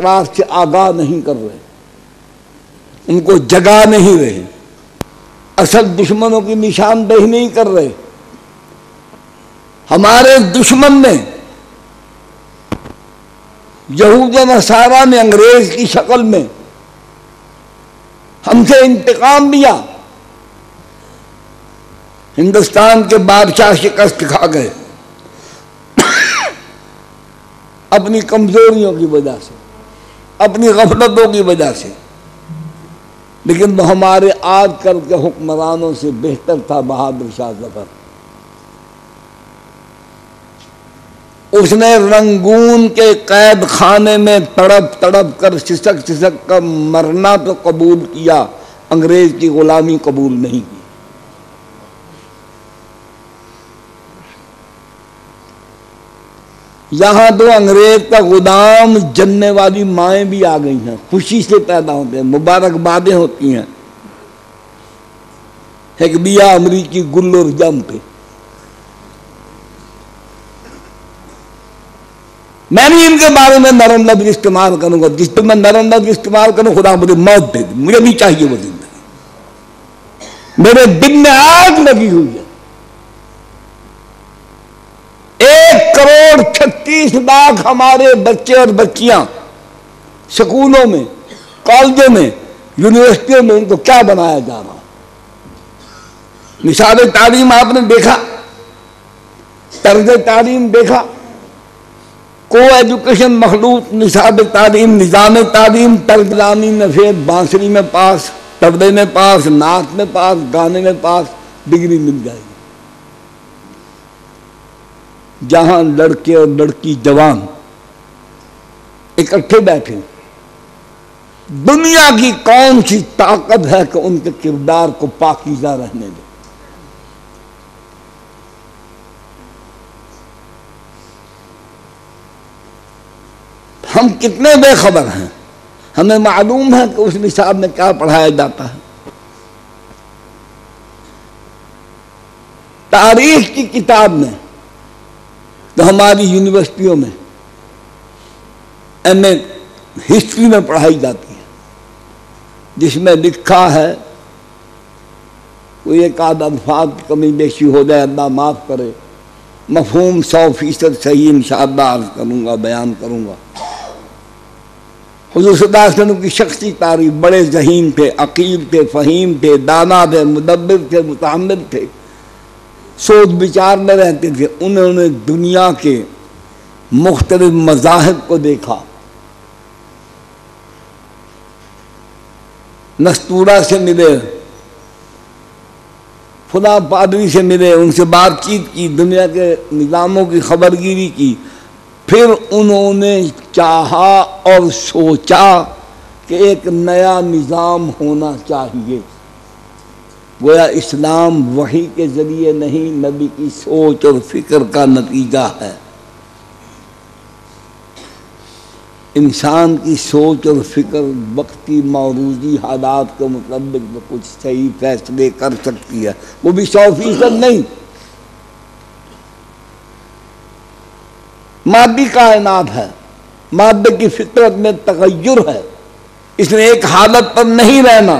خطرات سے آگاہ نہیں کر رہے، ان کو جگا نہیں رہے، اصل دشمنوں کی نشاندہی نہیں کر رہے۔ ہمارے دشمن نے، یہود و نصارہ نے انگریز کی شکل میں ہم سے انتقام لیا۔ ہندوستان کے بادشاہ شکست کھا گئے اپنی کمزوریوں کی وجہ سے، اپنی غفلتوں کی وجہ سے، لیکن وہ ہمارے آج کل کے حکمرانوں سے بہتر تھا بہادر شاہ ظفر۔ اس نے رنگون کے قید خانے میں تڑپ تڑپ کر سسک سسک کر مرنا تو قبول کیا، انگریز کی غلامی قبول نہیں کی۔ یہاں تو انگریز کا غلام جننے والی مائیں بھی آ گئی ہیں، خوشی سے پیدا ہوتے ہیں، مبارکبادیں ہوتی ہیں۔ ایک دیا امریکی گل اور جم پہ، میں بھی ان کے بارے میں نرم لفظ استعمال کروں گا، جس پہ میں نرم لفظ استعمال کروں خدا مجھے موت دے دے، مجھے نہیں چاہیے وہ زندگی، میرے دل میں آگ لگی ہوئی ہے۔ 1,36,00,000 ہمارے بچے اور بچیاں سکولوں میں، کالجوں میں، یونیورسٹیوں میں، ان کو کیا بنایا جا رہا؟ نصاب تعلیم آپ نے دیکھا، طرز تعلیم دیکھا، کو ایجوکیشن مخلوط، نصاب تعلیم، نظام تعلیم، طرز تعلیمی میں پھر بانسری میں پاس، طبلے میں پاس، نعت میں پاس، گانے میں پاس، ڈگری مل جائے گی۔ جہاں لڑکے اور لڑکی جوان اکٹھے بیٹھے، دنیا کی کون سی طاقت ہے کہ ان کے کردار کو پاکیزہ رہنے دے؟ ہم کتنے بے خبر ہیں، ہمیں معلوم ہے کہ اس نصاب میں کیا پڑھایا جاتا ہے۔ تاریخ کی کتاب میں تو ہماری یونیورسٹیوں میں ایم اے ہسٹری میں پڑھائی جاتی ہے، جس میں لکھا ہے، کوئی ایک آدھ الفاظ کی کمی بیشی ہو جائے اللہ معاف کرے، مفہوم 100% صحیح انشاءاللہ عرض کروں گا، بیان کروں گا۔ حضور صلی اللہ علیہ وسلم کی شخصی تعریف، بڑے ذہین تھے، عقیل تھے، فہیم تھے، دانا تھے، مدبر تھے، متحمل تھے، سوچ بچار میں رہتے تھے۔ انہوں نے دنیا کے مختلف مذاہب کو دیکھا، نستورا سے ملے، فلاں پادری سے ملے، ان سے بات چیت کی، دنیا کے نظاموں کی خبرگیری کی، پھر انہوں نے چاہا اور سوچا کہ ایک نیا نظام ہونا چاہیے۔ گویا اسلام وحی کے ذریعے نہیں، نبی کی سوچ اور فکر کا نتیجہ ہے۔ انسان کی سوچ اور فکر وقتی موروثی حالات کے مطابق کچھ صحیح فیصلے کر سکتی ہے، وہ بھی 100% نہیں۔ مادی کائنات ہے، مادے کی فطرت میں تغیر ہے، اس نے ایک حالت پر نہیں رہنا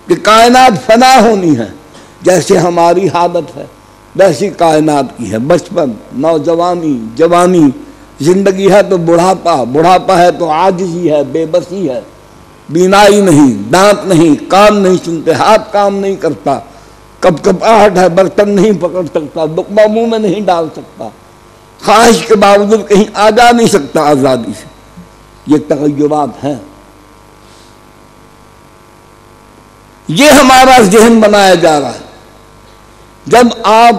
کہ کائنات فنا ہونی ہے۔ جیسے ہماری حالت ہے ویسی کائنات کی ہے، بچپن، نوجوانی، جوانی، زندگی ہے تو بڑھاپا، بڑھاپا ہے تو عاجزی ہے، بے بسی ہے، بینائی نہیں، دانت نہیں، کان نہیں سنتے، ہاتھ کام نہیں کرتا، کب کباہٹ ہے، برتن نہیں پکڑ سکتا، لقمہ منہ میں نہیں ڈال سکتا، خواہش کے باوجود کہیں آ جا نہیں سکتا آزادی سے۔ یہ تغیرات ہیں، یہ ہمارا ذہن بنایا جا رہا ہے۔ جب آپ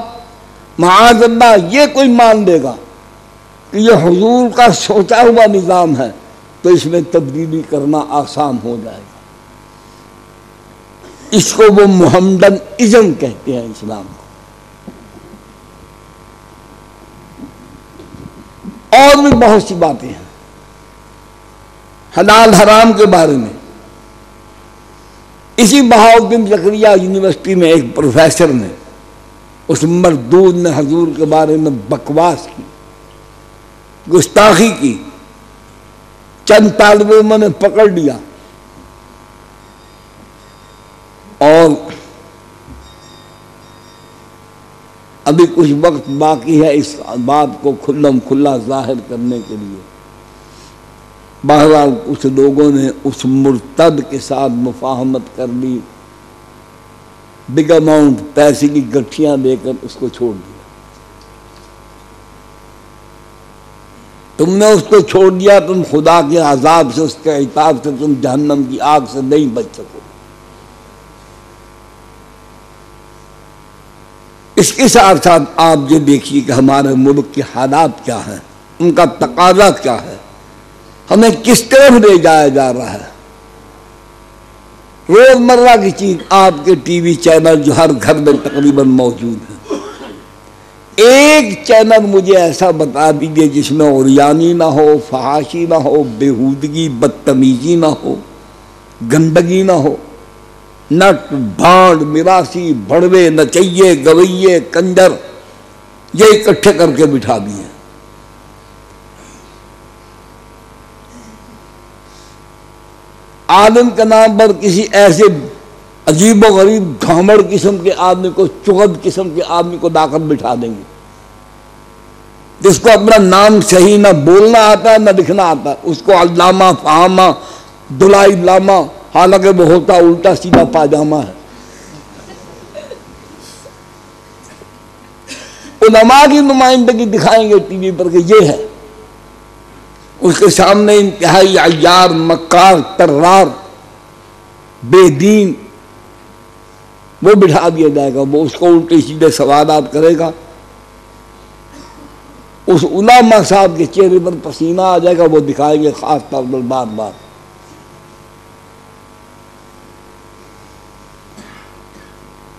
معاذ اللہ یہ کوئی مان لے گا کہ یہ حضور کا سوچا ہوا نظام ہے تو اس میں تبدیلی کرنا آسان ہو جائے گا۔ اس کو وہ محمدن ازم کہتے ہیں اسلام کو۔ اور بھی بہت سی باتیں ہیں حلال حرام کے بارے میں۔ اسی بہاؤالدین زکریا یونیورسٹی میں ایک پروفیسر نے، اس مردود نے حضور کے بارے میں بکواس کی، گستاخی کی، چند طالب علموں نے پکڑ لیا اور ابھی کچھ وقت باقی ہے اس بات کو کھلم کھلا ظاہر کرنے کے لیے. بہرحال کچھ لوگوں نے اس مرتد کے ساتھ مفاہمت کر لی، بگ اماؤنٹ پیسے کی گٹھیاں دے کر اس کو چھوڑ دیا. تم نے اس کو چھوڑ دیا، تم خدا کے عذاب سے، اس کے عتاب سے، تم جہنم کی آگ سے نہیں بچ سکو. اس کے ساتھ ساتھ آپ یہ دیکھیے کہ ہمارے ملک کے حالات کیا ہیں، ان کا تقاضا کیا ہے، ہمیں کس طرف لے جایا جا رہا ہے. روزمرہ کی چیز آپ کے ٹی وی چینل جو ہر گھر میں تقریباً موجود ہیں، ایک چینل مجھے ایسا بتا دیجئے جس میں عریانی نہ ہو، فحاشی نہ ہو، بےہودگی بدتمیزی نہ ہو، گندگی نہ ہو. نٹ بھانڈ مراسی بڑوے نچیے گویے کنجر یہ اکٹھے کر کے بٹھا دیے. عالم کے نام پر کسی ایسے عجیب و غریب گھامڑ قسم کے آدمی کو، چغد قسم کے آدمی کو لا کر بٹھا دیں گے جس کو اپنا نام صحیح نہ بولنا آتا ہے نہ لکھنا آتا ہے. اس کو علامہ فہامہ دلائی لاما، حالانکہ وہ ہوتا الٹا سیدھا پاجامہ ہے. علماء کی نمائندگی دکھائیں گے ٹی وی پر کہ یہ ہے، اس کے سامنے انتہائی عیار مکار طرار بے دین وہ بٹھا دیا جائے گا. وہ اس کو الٹے سیدھے سوالات کرے گا. اس علماء صاحب کے چہرے پر پسینہ آ جائے گا، وہ دکھائیں گے خاص طور پر بار بار.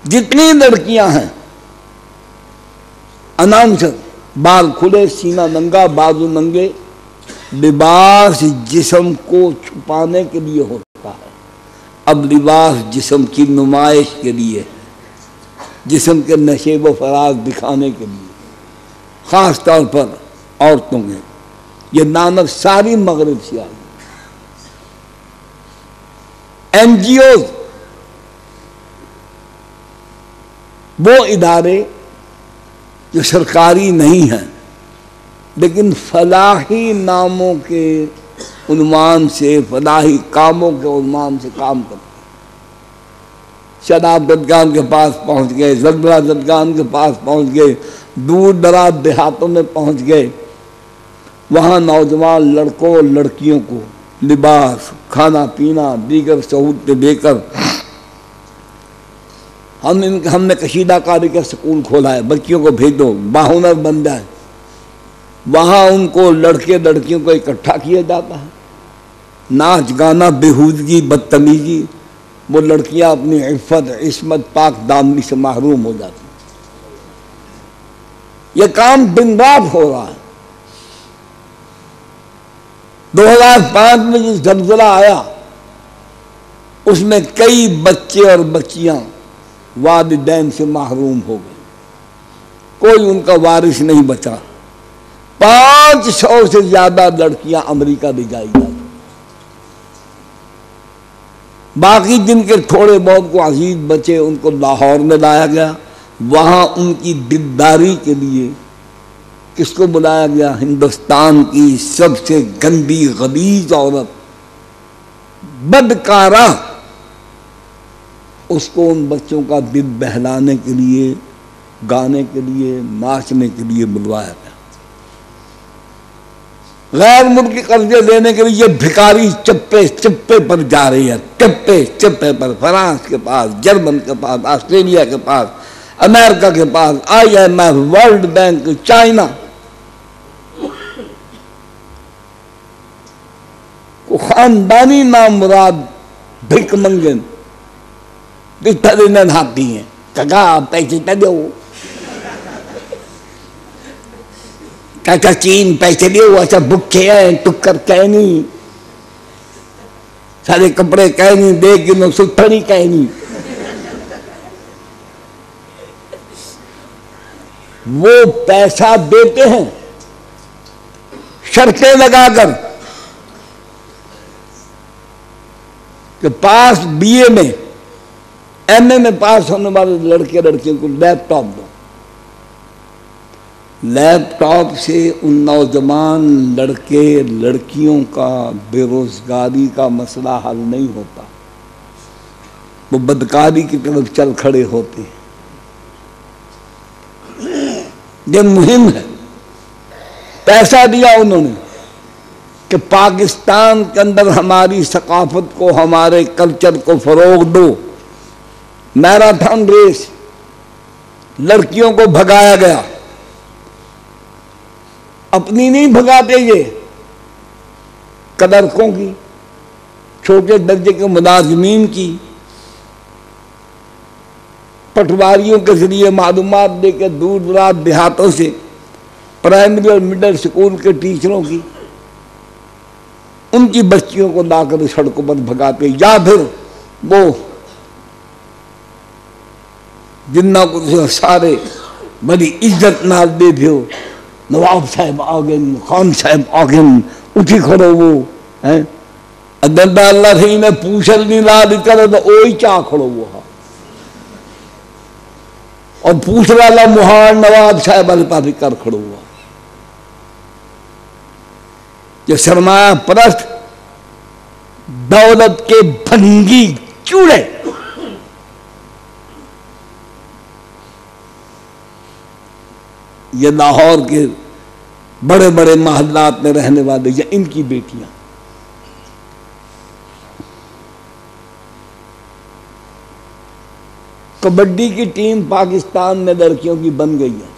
جتنی لڑکیاں ہیں اناؤنسر، بال کھلے سینہ ننگا بازو ننگے، لباس جسم کو چھپانے کے لیے ہوتا ہے. اب لباس جسم کی نمائش کے لیے، جسم کے نشیب و فراز دکھانے کے لیے، خاص طور پر عورتوں میں. یہ نانک ساری مغرب سے آئی. این جی اوز، وہ ادارے جو سرکاری نہیں ہیں لیکن فلاحی ناموں کے عنوان سے، فلاحی کاموں کے عنوان سے کام کرتے ہیں. شراب زدگان کے پاس پہنچ گئے، زلزلہ زدگان کے پاس پہنچ گئے، دور دراز دیہاتوں میں پہنچ گئے. وہاں نوجوان لڑکوں اور لڑکیوں کو لباس، کھانا پینا، دیگر سہولتیں دے کر ہم نے کشیدہ کاری کا سکول کھولا ہے، بچیوں کو بھیجو باہنر بن جائیں. وہاں ان کو لڑکے لڑکیوں کو اکٹھا کیا جاتا ہے، ناچ گانا بےہودگی بدتمیزی. وہ لڑکیاں اپنی عفت عصمت پاک دامنی سے محروم ہو جاتی. یہ کام دن رات ہو رہا ہے. 2005 میں جس زلزلہ آیا اس میں کئی بچے اور بچیاں والدین سے محروم ہو گئے، کوئی ان کا وارث نہیں بچا. 500 سے زیادہ لڑکیاں امریکہ لے جائی جاتی. باقی جن کے تھوڑے بہت کو عزیز بچے ان کو لاہور میں لایا گیا. وہاں ان کی دلداری کے لیے کس کو بلایا گیا؟ ہندوستان کی سب سے گندی غلیظ عورت، بدکارہ، اس کو ان بچوں کا دل بہلانے کے لیے، گانے کے لیے، ناچنے کے لیے بلوایا گیا. غیر ملکی قرضے دینے کے لیے یہ بھکاری چپے چپے پر جا رہی ہے، چپے چپے پر. فرانس کے پاس، جرمن کے پاس، آسٹریلیا کے پاس، امریکہ کے پاس، I M F, World Bank, China. خاندانی نام مراد بھک منگن نہاتی ہیں. کہا پیسے تو دو، کہا چین پیسے دو، ایسا بکھے ہیں ٹکر کہنی، سارے کپڑے کہنی، دیکھ گنو ستھڑی کہنی. وہ پیسہ دیتے ہیں شرطیں لگا کر کہ پاس بی اے میں ایم اے میں پاس ہونے والے لڑکے لڑکیوں کو لیپ ٹاپ دو. لیپ ٹاپ سے ان نوجوان لڑکے لڑکیوں کا بے روزگاری کا مسئلہ حل نہیں ہوتا، وہ بدکاری کی طرف چل کھڑے ہوتے ہیں. یہ مہم ہے. پیسہ دیا انہوں نے کہ پاکستان کے اندر ہماری ثقافت کو، ہمارے کلچر کو فروغ دو. میراتھن ریس، لڑکیوں کو بھگایا گیا. اپنی نہیں بھگاتے یہ، کلرکوں کی، چھوٹے درجے کے ملازمین کی، پٹواریوں کے ذریعے معلومات دے کے دور دراز دیہاتوں سے پرائمری اور مڈل اسکول کے ٹیچروں کی، ان کی بچیوں کو لا کر سڑکوں پر بھگاتے. یا پھر وہ جنہ کو سارے بڑی عزت نال دے دیو، نواب صاحب آگن، خان صاحب آگن، اٹھی کھڑو وہ ادن دا اللہ تھی نے پوچھل نہیں لا دی کرے تو اوہی چاہ کھڑو وہ اور پوچھ والا مہان نواب صاحب علی پا بھی کر کھڑو ہوا. یہ سرمایہ پرست دولت کے بھنگی چوڑے یہ لاہور کے بڑے بڑے محلات میں رہنے والے یا ان کی بیٹیاں. کبڈی کی ٹیم پاکستان میں لڑکیوں کی بن گئی ہے،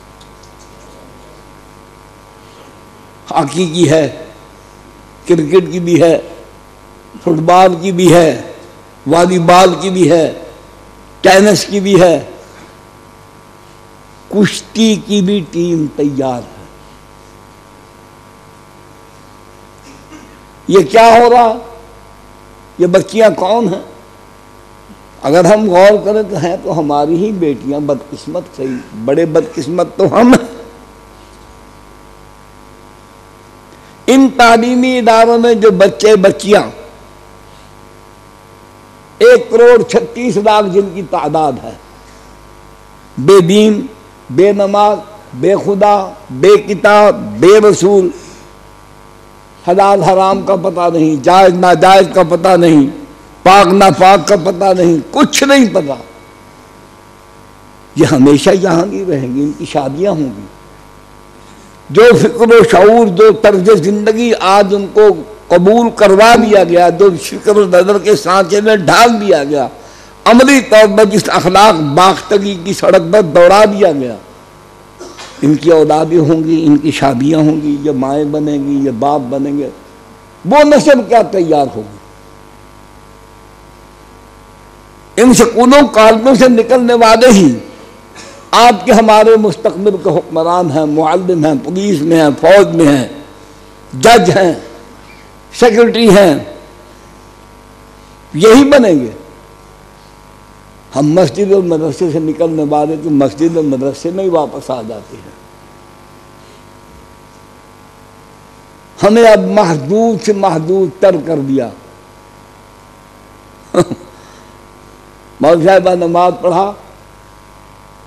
ہاکی کی ہے، کرکٹ کی بھی ہے، فٹ بال کی بھی ہے، والی بال کی بھی ہے، ٹینس کی بھی ہے، کشتی کی بھی ٹیم تیار ہے. یہ کیا ہو رہا؟ یہ بچیاں کون ہیں؟ اگر ہم غور کریں تو ہیں تو ہماری ہی بیٹیاں. بدقسمت صحیح، بڑے بدقسمت تو ہم ہیں. ان تعلیمی اداروں میں جو بچے بچیاں 1,36,00,000 جن کی تعداد ہے، بے دین، بے نماز، بے خدا، بے کتاب، بے رسول، حلال حرام کا پتہ نہیں، جائز ناجائز کا پتہ نہیں، پاک ناپاک کا پتہ نہیں، کچھ نہیں پتہ. یہ ہمیشہ یہاں نہیں رہیں گی. ان کی شادیاں ہوں گی. جو فکر و شعور، جو طرز زندگی آج ان کو قبول کروا دیا گیا، جو فکر و نظر کے سانچے میں ڈھال دیا گیا، عملی طور پر جس اخلاق باختگی کی سڑک پر دوڑا دیا گیا، ان کی اولادیں ہوں گی، ان کی شادیاں ہوں گی، یہ مائیں بنیں گی، یہ باپ بنیں گے. وہ نسل کیا تیار ہوگی؟ ان سکولوں کالجوں سے نکلنے والے ہی آپ کے ہمارے مستقبل کے حکمران ہیں، معلم ہیں، پولیس میں ہیں، فوج میں ہیں، جج ہیں، سیکرٹری ہیں. یہی بنیں گے. ہم مسجد اور مدرسے سے نکلنے والے تو مسجد اور مدرسے میں ہی واپس آ جاتے ہیں. ہمیں اب محدود سے محدود تر کر دیا. مولوی صاحبہ نماز پڑھا،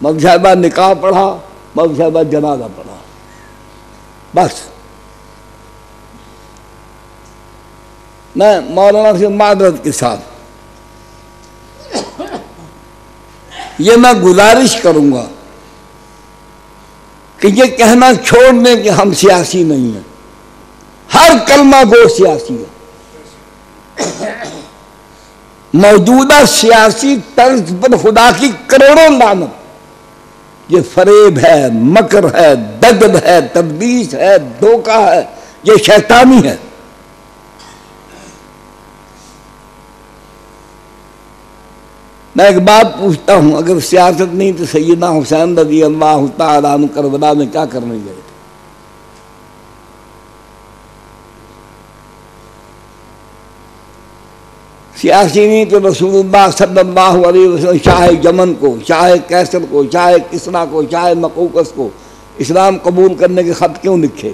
مولوی صاحبہ نکاح پڑھا، مولوی صاحبہ جنازہ پڑھا، بس. میں مولانا سے معذرت کے ساتھ یہ میں گزارش کروں گا کہ یہ کہنا چھوڑ دیں کہ ہم سیاسی نہیں ہیں. ہر کلمہ گو سیاسی ہے. موجودہ سیاسی طرز پر خدا کی کروڑوں لعنت. یہ فریب ہے، مکر ہے، دغل ہے، تدبیس ہے، دھوکہ ہے، یہ شیطانی ہے. میں ایک بات پوچھتا ہوں، اگر سیاست نہیں تو سیدنا حسین رضی اللہ تعالیٰ عنہ کربلا میں کیا کرنے گئے تھے؟ سیاسی نہیں تو رسول اللہ صلی اللہ علیہ وسلم شاہ یمن کو، شاہ کیسر کو، شاہ کسریٰ کو، شاہ مقوقس کو اسلام قبول کرنے کے خط کیوں لکھے؟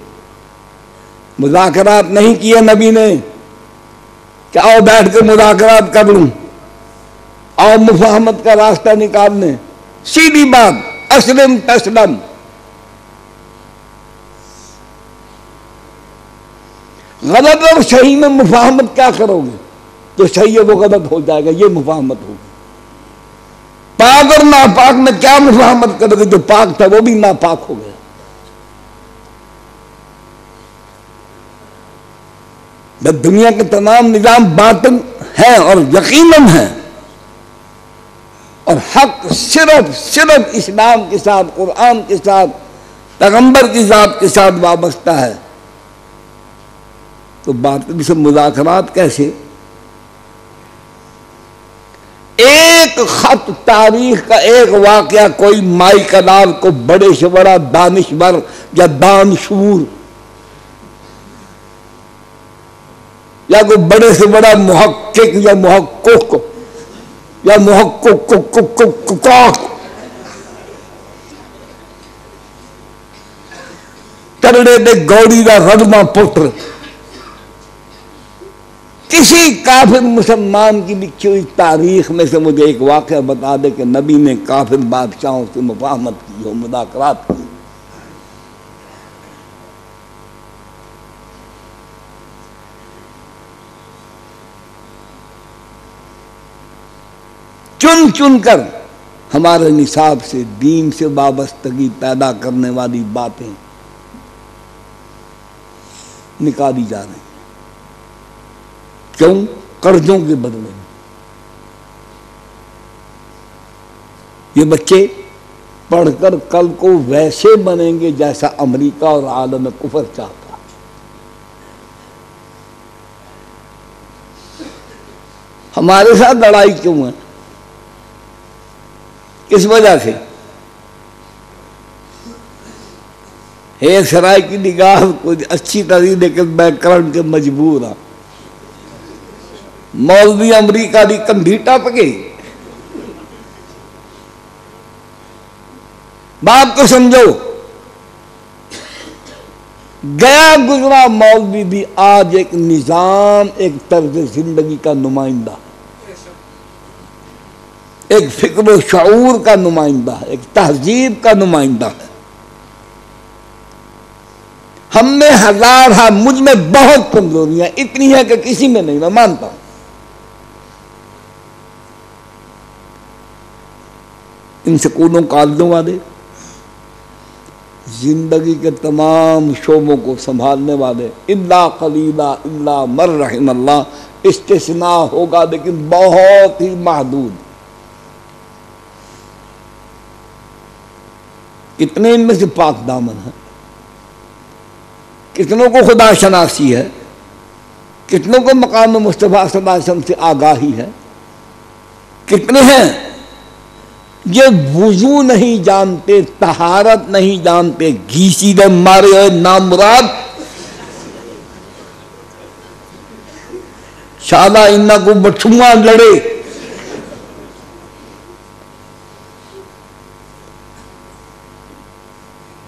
مذاکرات نہیں کیے نبی نے. کہ آؤ بیٹھ کے مذاکرات کر لوں، آؤ مفاہمت کا راستہ نکال لیں، سیدھی بات، اسلم تسلم۔ غلط اور صحیح میں مفاہمت کیا کرو گے؟ جو صحیح ہے وہ غلط ہو جائے گا، یہ مفاہمت ہوگی۔ پاک اور ناپاک میں کیا مفاہمت کرو گے؟ جو پاک تھا وہ بھی ناپاک ہو گیا۔ جب دنیا کے تمام نظام باطل ہیں اور یقیناً ہیں، اور حق صرف اسلام کے ساتھ، قرآن کے ساتھ، پیغمبر کی ذات کے ساتھ وابستہ ہے، تو باطل سے مذاکرات کیسے؟ ایک خط تاریخ کا، ایک واقعہ، کوئی مائی کلال کو بڑے سے بڑا دانشور یا دانشور یا کوئی بڑے سے بڑا محقق یا محقق یا محقق ترڑے دے گوڑی دا ردما پتر، کسی کافر مسلمان کی لکھی ہوئی تاریخ میں سے مجھے ایک واقعہ بتا دے کہ نبی نے کافر بادشاہوں سے مفاہمت کی ہو، مذاکرات کی۔ چن چن کر ہمارے نصاب سے، دین سے وابستگی پیدا کرنے والی باتیں نکالی جا رہی ہیں۔ کیوں؟ قرضوں کے بدلے میں۔ یہ بچے پڑھ کر کل کو ویسے بنیں گے جیسا امریکہ اور عالم کفر چاہتا۔ ہمارے ساتھ لڑائی کیوں ہے؟ کس وجہ سے؟ ایک سرائے کی نگاہ کچھ اچھی طرح لیکن میں کرن کے مجبور ہوں۔ مولوی امریکہ دی کندھی ٹپ گئی، بات کو سمجھو۔ گیا گزرا مولوی بھی آج ایک نظام، ایک طرز زندگی کا نمائندہ، ایک فکر و شعور کا نمائندہ ہے، ایک تہذیب کا نمائندہ ہے۔ ہم میں ہزار ہیں، مجھ میں بہت کمزوریاں، اتنی ہیں کہ کسی میں نہیں، میں مانتا ہوں۔ ان سکولوں کالجوں والے، زندگی کے تمام شعبوں کو سنبھالنے والے، الا قلیلا الا من رحم اللہ، استثناء ہوگا لیکن بہت ہی محدود۔ کتنے ان میں سے پاک دامن ہیں؟ کتنوں کو خدا شناسی ہے؟ کتنوں کو مقام مصطفیٰ صلی اللہ علیہ وسلم سے آگاہی ہے؟ کتنے ہیں یہ وضو نہیں جانتے، طہارت نہیں جانتے، گھیسی دے مارے ہوئے نامراد؟ شالا انہا کو بٹھواں لڑے۔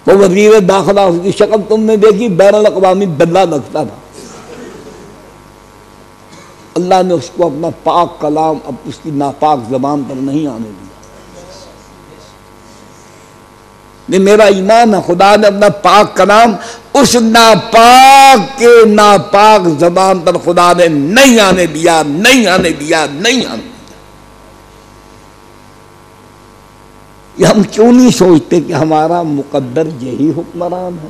وہ وزیر داخلہ، اس کی شکل تم نے دیکھی، بین الاقوامی بندہ لگتا تھا۔ اللہ نے اس کو اپنا پاک کلام اب اس کی ناپاک زبان پر نہیں آنے دیا۔ یہ میرا ایمان ہے، خدا نے اپنا پاک کلام اس ناپاک کے ناپاک زبان پر خدا نے نہیں آنے دیا، نہیں آنے دیا، نہیں آنے دیا۔ یہ ہم کیوں نہیں سوچتے کہ ہمارا مقدر یہی حکمران ہے؟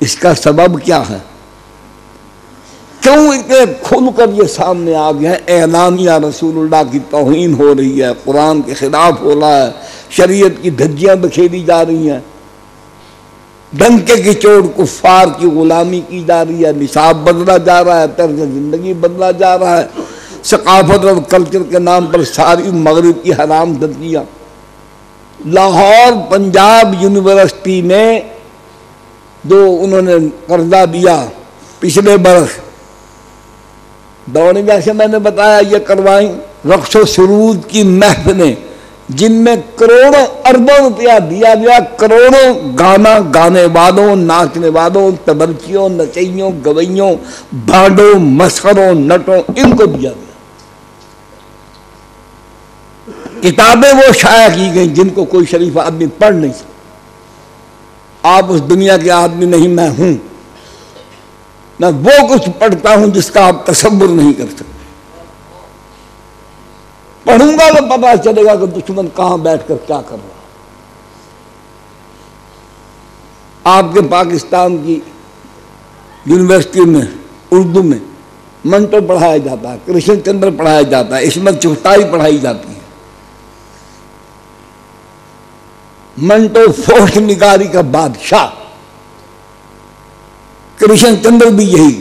اس کا سبب کیا ہے؟ کیوں اتنے کھل کر یہ سامنے آ گیا ہے؟ اعلانیہ رسول اللہ کی توہین ہو رہی ہے، قرآن کے خلاف ہو رہا ہے، شریعت کی دھجیاں بکھیری جا رہی ہیں، ڈنکے کی چوٹ کفار کی غلامی کی جا رہی ہے، نصاب بدلا جا رہا ہے، طرز زندگی بدلا جا رہا ہے، ثقافت اور کلچر کے نام پر ساری مغرب کی حرام دھجیاں۔ لاہور پنجاب یونیورسٹی میں جو انہوں نے قرضہ دیا پچھلے برس، دوڑیں جیسے میں نے بتایا یہ کروائیں، رقص و سرود کی محفلیں جن میں کروڑوں اربوں روپیہ دیا گیا، کروڑوں گانا گانے والوں، ناچنے والوں، تبرچیوں، نچیوں، گویوں، بھانڈوں، مسخروں، نٹوں، ان کو دیا گیا۔ کتابیں وہ شائع کی گئیں جن کو کوئی شریف آدمی پڑھ نہیں سکتا۔ آپ اس دنیا کے آدمی نہیں، میں ہوں، میں وہ کچھ پڑھتا ہوں جس کا آپ تصور نہیں کر سکتے۔ پڑھوں گا تو پتہ چلے گا کہ دشمن کہاں بیٹھ کر کیا کر رہا۔ آپ کے پاکستان کی یونیورسٹی میں اردو میں منٹو پڑھایا جاتا ہے، کرشن چندر پڑھایا جاتا ہے، عصمت چغتائی پڑھائی جاتی ہے۔ منٹو فوٹ نگاری کا بادشاہ، کرشن چندر بھی یہی۔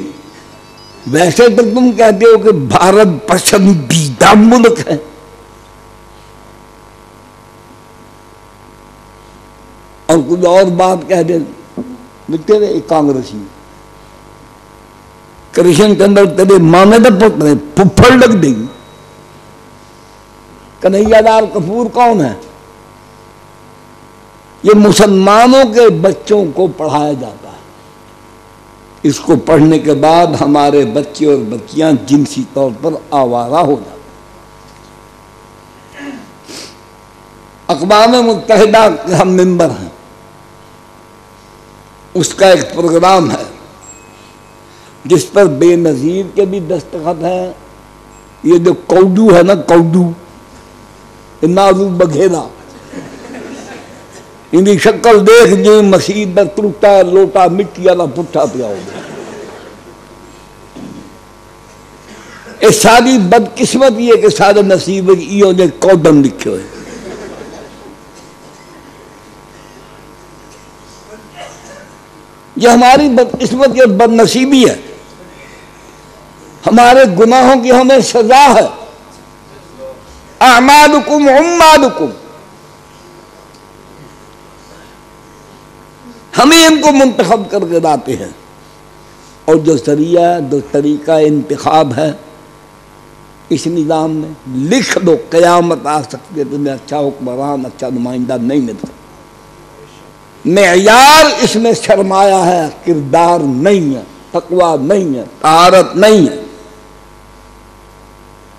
ویسے تو تم کہتے ہو کہ بھارت پسندیدہ ملک ہے، اور کچھ اور بات کہہ دیں لکھتے رہے کانگریسی۔ کرشن چندر تیرے مانے تو پترے پھپھڑ لگ دیں گی۔ کنہیا لال کپور کون ہے؟ یہ مسلمانوں کے بچوں کو پڑھایا جاتا ہے۔ اس کو پڑھنے کے بعد ہمارے بچے اور بچیاں جنسی طور پر آوارہ ہو جاتے ہیں۔ اقوام متحدہ کے ہم ممبر ہیں، اس کا ایک پروگرام ہے جس پر بے نظیر کے بھی دستخط ہیں۔ یہ جو کوڈو ہے نا، کوڈو نازو بگھیرا، ان کی شکل دیکھ جو مسجد میں ٹوٹا لوٹا مٹی والا پٹھا پیا ہو گیا۔ یہ ساری بدقسمت یہ کہ سارے نصیب یہ نے کوڈم لکھے ہوئے۔ یہ ہماری بدقسمت اور بد نصیبی ہے، ہمارے گناہوں کی ہمیں سزا ہے۔ اعمالکم عمالکم، ہمیں ان کو منتخب کر کے لاتے ہیں، اور جو ذریعہ جو طریقہ انتخاب ہے اس نظام میں لکھ دو، قیامت آ سکتی ہے تمہیں اچھا حکمران، اچھا نمائندہ نہیں مل سکتا۔ معیار اس میں سرمایہ ہے، کردار نہیں ہے، تقویٰ نہیں ہے، طہارت نہیں ہے۔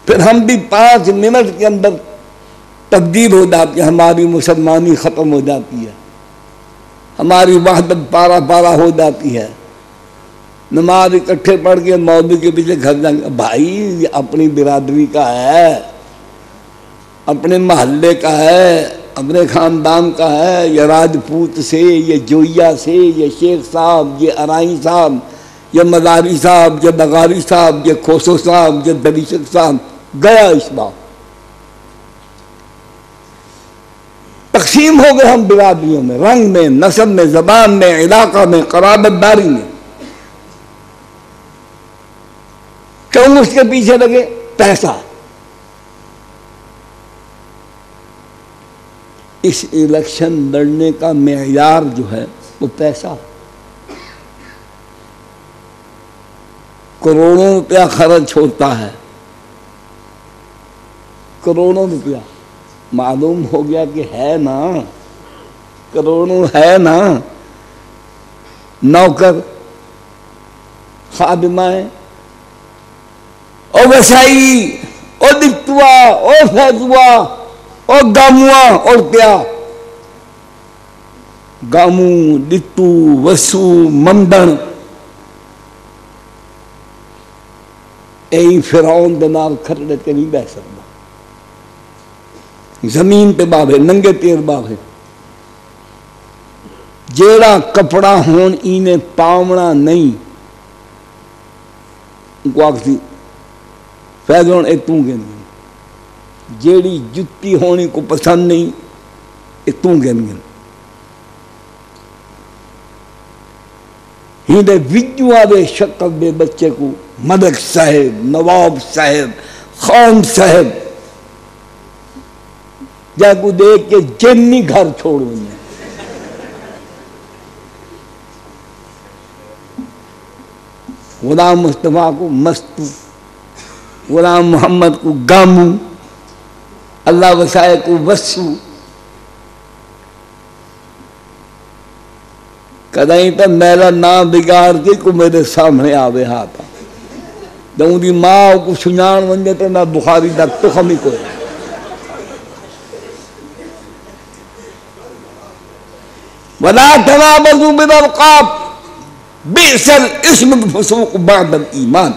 پھر ہم بھی 5 منٹ کے اندر تبدیل ہو جاتی ہے، ہماری مسلمانی ختم ہو جاتی ہے، ہماری وحدت پارا پارا ہو جاتی ہے۔ نماز اکٹھے پڑھ کے مولوی کے پیچھے گھر جائیں گے، بھائی یہ اپنی برادری کا ہے، اپنے محلے کا ہے، اپنے خاندان کا ہے، یہ راجپوت سے، یہ جوئیا سے، یہ شیخ صاحب، یہ ارائی صاحب، یہ مداری صاحب، یہ بغاری صاحب، یہ کھوسو صاحب، یہ دریشک صاحب، گیا اس بات۔ تقسیم ہو گئے ہم برادریوں میں، رنگ میں، نسل میں، زبان میں، علاقہ میں، قرابت داری میں۔ کیوں اس کے پیچھے لگے؟ پیسہ۔ اس الیکشن لڑنے کا معیار جو ہے وہ پیسہ، کروڑوں روپیہ خرچ ہوتا ہے، کروڑوں روپیہ۔ معلوم ہو گیا کہ ہے نا، کروڑوں ہے نا۔ نوکر، خادمائیں، او وسائی، او دکتوا، او فیضوا، اور گاموا اور پیا، گامو، ڈٹو، وسو، ممدن، اے فرعون دے نال کھڑے تے نہیں بہ سکتا۔ زمین پہ باہے، ننگے پیر باہے، جیڑا کپڑا ہون اینے پاونا نہیں، ان کو آکھتی فیضون اے توں گن گن، جیڑی جتی ہونی کو پسند نہیں اے توں گن گن۔ ہی دے وجو آدھے شکل دے بچے کو ملک صاحب، نواب صاحب، خان صاحب، جا کو دیکھ کے جنی گھر چھوڑو انہیں۔ غلام مصطفیٰ کو مستو، غلام محمد کو گامو، اللہ وسائے کو وسو کدیں تو میرا نام بگاڑ کے کو میرے سامنے آوے ہاتھا جب دی ماں کو سنجان ونجے تو نہ بخاری دا تخمی کوئی وَلَا تَنَابَزُوا بِالْأَلْقَابِ بِئْسَ الْإِسْمُ الْفُسُوقُ بَعْدَ الْإِيمَانِ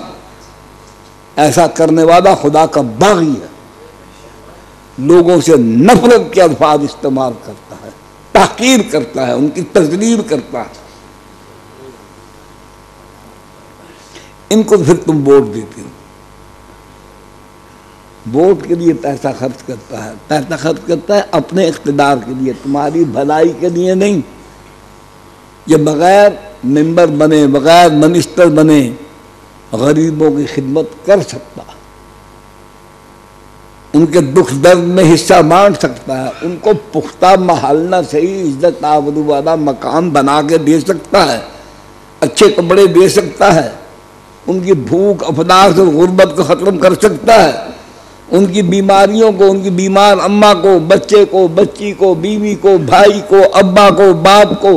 ایسا کرنے والا خدا کا باغی ہے، لوگوں سے نفرت کے الفاظ استعمال کرتا ہے، تحقیر کرتا ہے، ان کی تذلیل کرتا ہے. ان کو پھر تم ووٹ دیتے ہو، ووٹ کے لیے پیسہ خرچ کرتا ہے، پیسہ خرچ کرتا ہے اپنے اقتدار کے لیے، تمہاری بھلائی کے لیے نہیں. یہ بغیر ممبر بنے، بغیر منسٹر بنے غریبوں کی خدمت کر سکتا ہے، ان کے دکھ درد میں حصہ بانٹ سکتا ہے، ان کو پختہ محلہ صحیح عزت آبرو والا مکان بنا کے دے سکتا ہے، اچھے کپڑے دے سکتا ہے، ان کی بھوک افلاس اور غربت کو ختم کر سکتا ہے، ان کی بیماریوں کو، ان کی بیمار اماں کو، بچے کو، بچی کو، بیوی کو، بھائی کو، ابا کو، باپ کو.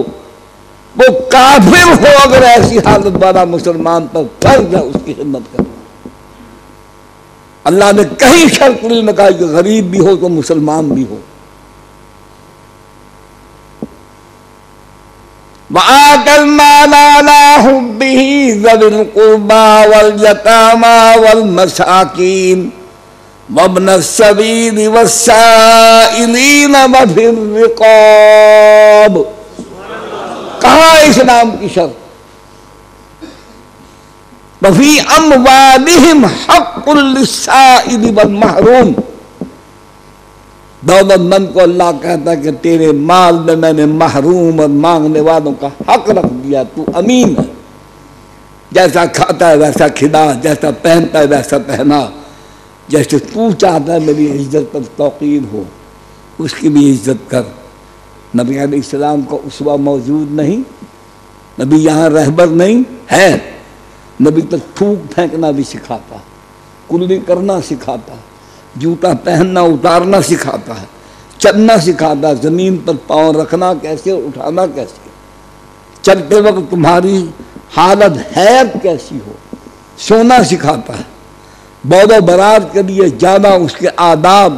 وہ کافر ہو اگر ایسی حالت والا مسلمان پر فرض ہے اس کی خدمت کرنا. اللہ نے کہیں شرط نہیں لگائی کہ غریب بھی ہو تو مسلمان بھی ہو. وَآتَ الْمَالَ عَلَىٰ حُبِّهِ ذَوِي الْقُرْبَىٰ وَالْيَتَامَىٰ وَالْمَسَاكِينِ وَابْنَ السَّبِيلِ وَالسَّائِلِينَ وَفِي الرِّقَابِ. کہاں اسلام کی شرط؟ وَفِي أَمْوَالِهِمْ حَقٌّ لِلسَّائِلِ وَالْمَحْرُومِ. دولت مند کو اللہ کہتا ہے کہ تیرے مال میں نے محروم اور مانگنے والوں کا حق رکھ دیا، تو امین ہے، جیسا کھاتا ہے ویسا کھلا، جیسا پہنتا ہے ویسا پہنا، جیسے تو چاہتا ہے میری عزت پر توقیر ہو اس کی بھی عزت کر. نبی علیہ السلام کو اسوہ موجود نہیں، نبی یہاں رہبر نہیں ہے. نبی تو تھوک پھینکنا بھی سکھاتا، کلی کرنا سکھاتا، جوتا پہننا اتارنا سکھاتا ہے، چلنا سکھاتا، زمین پر پاؤں رکھنا کیسے، اٹھانا کیسے، چلتے وقت تمہاری حالت حیرت کیسی ہو، سونا سکھاتا ہے، بود و برات کے لیے جانا، اس کے آداب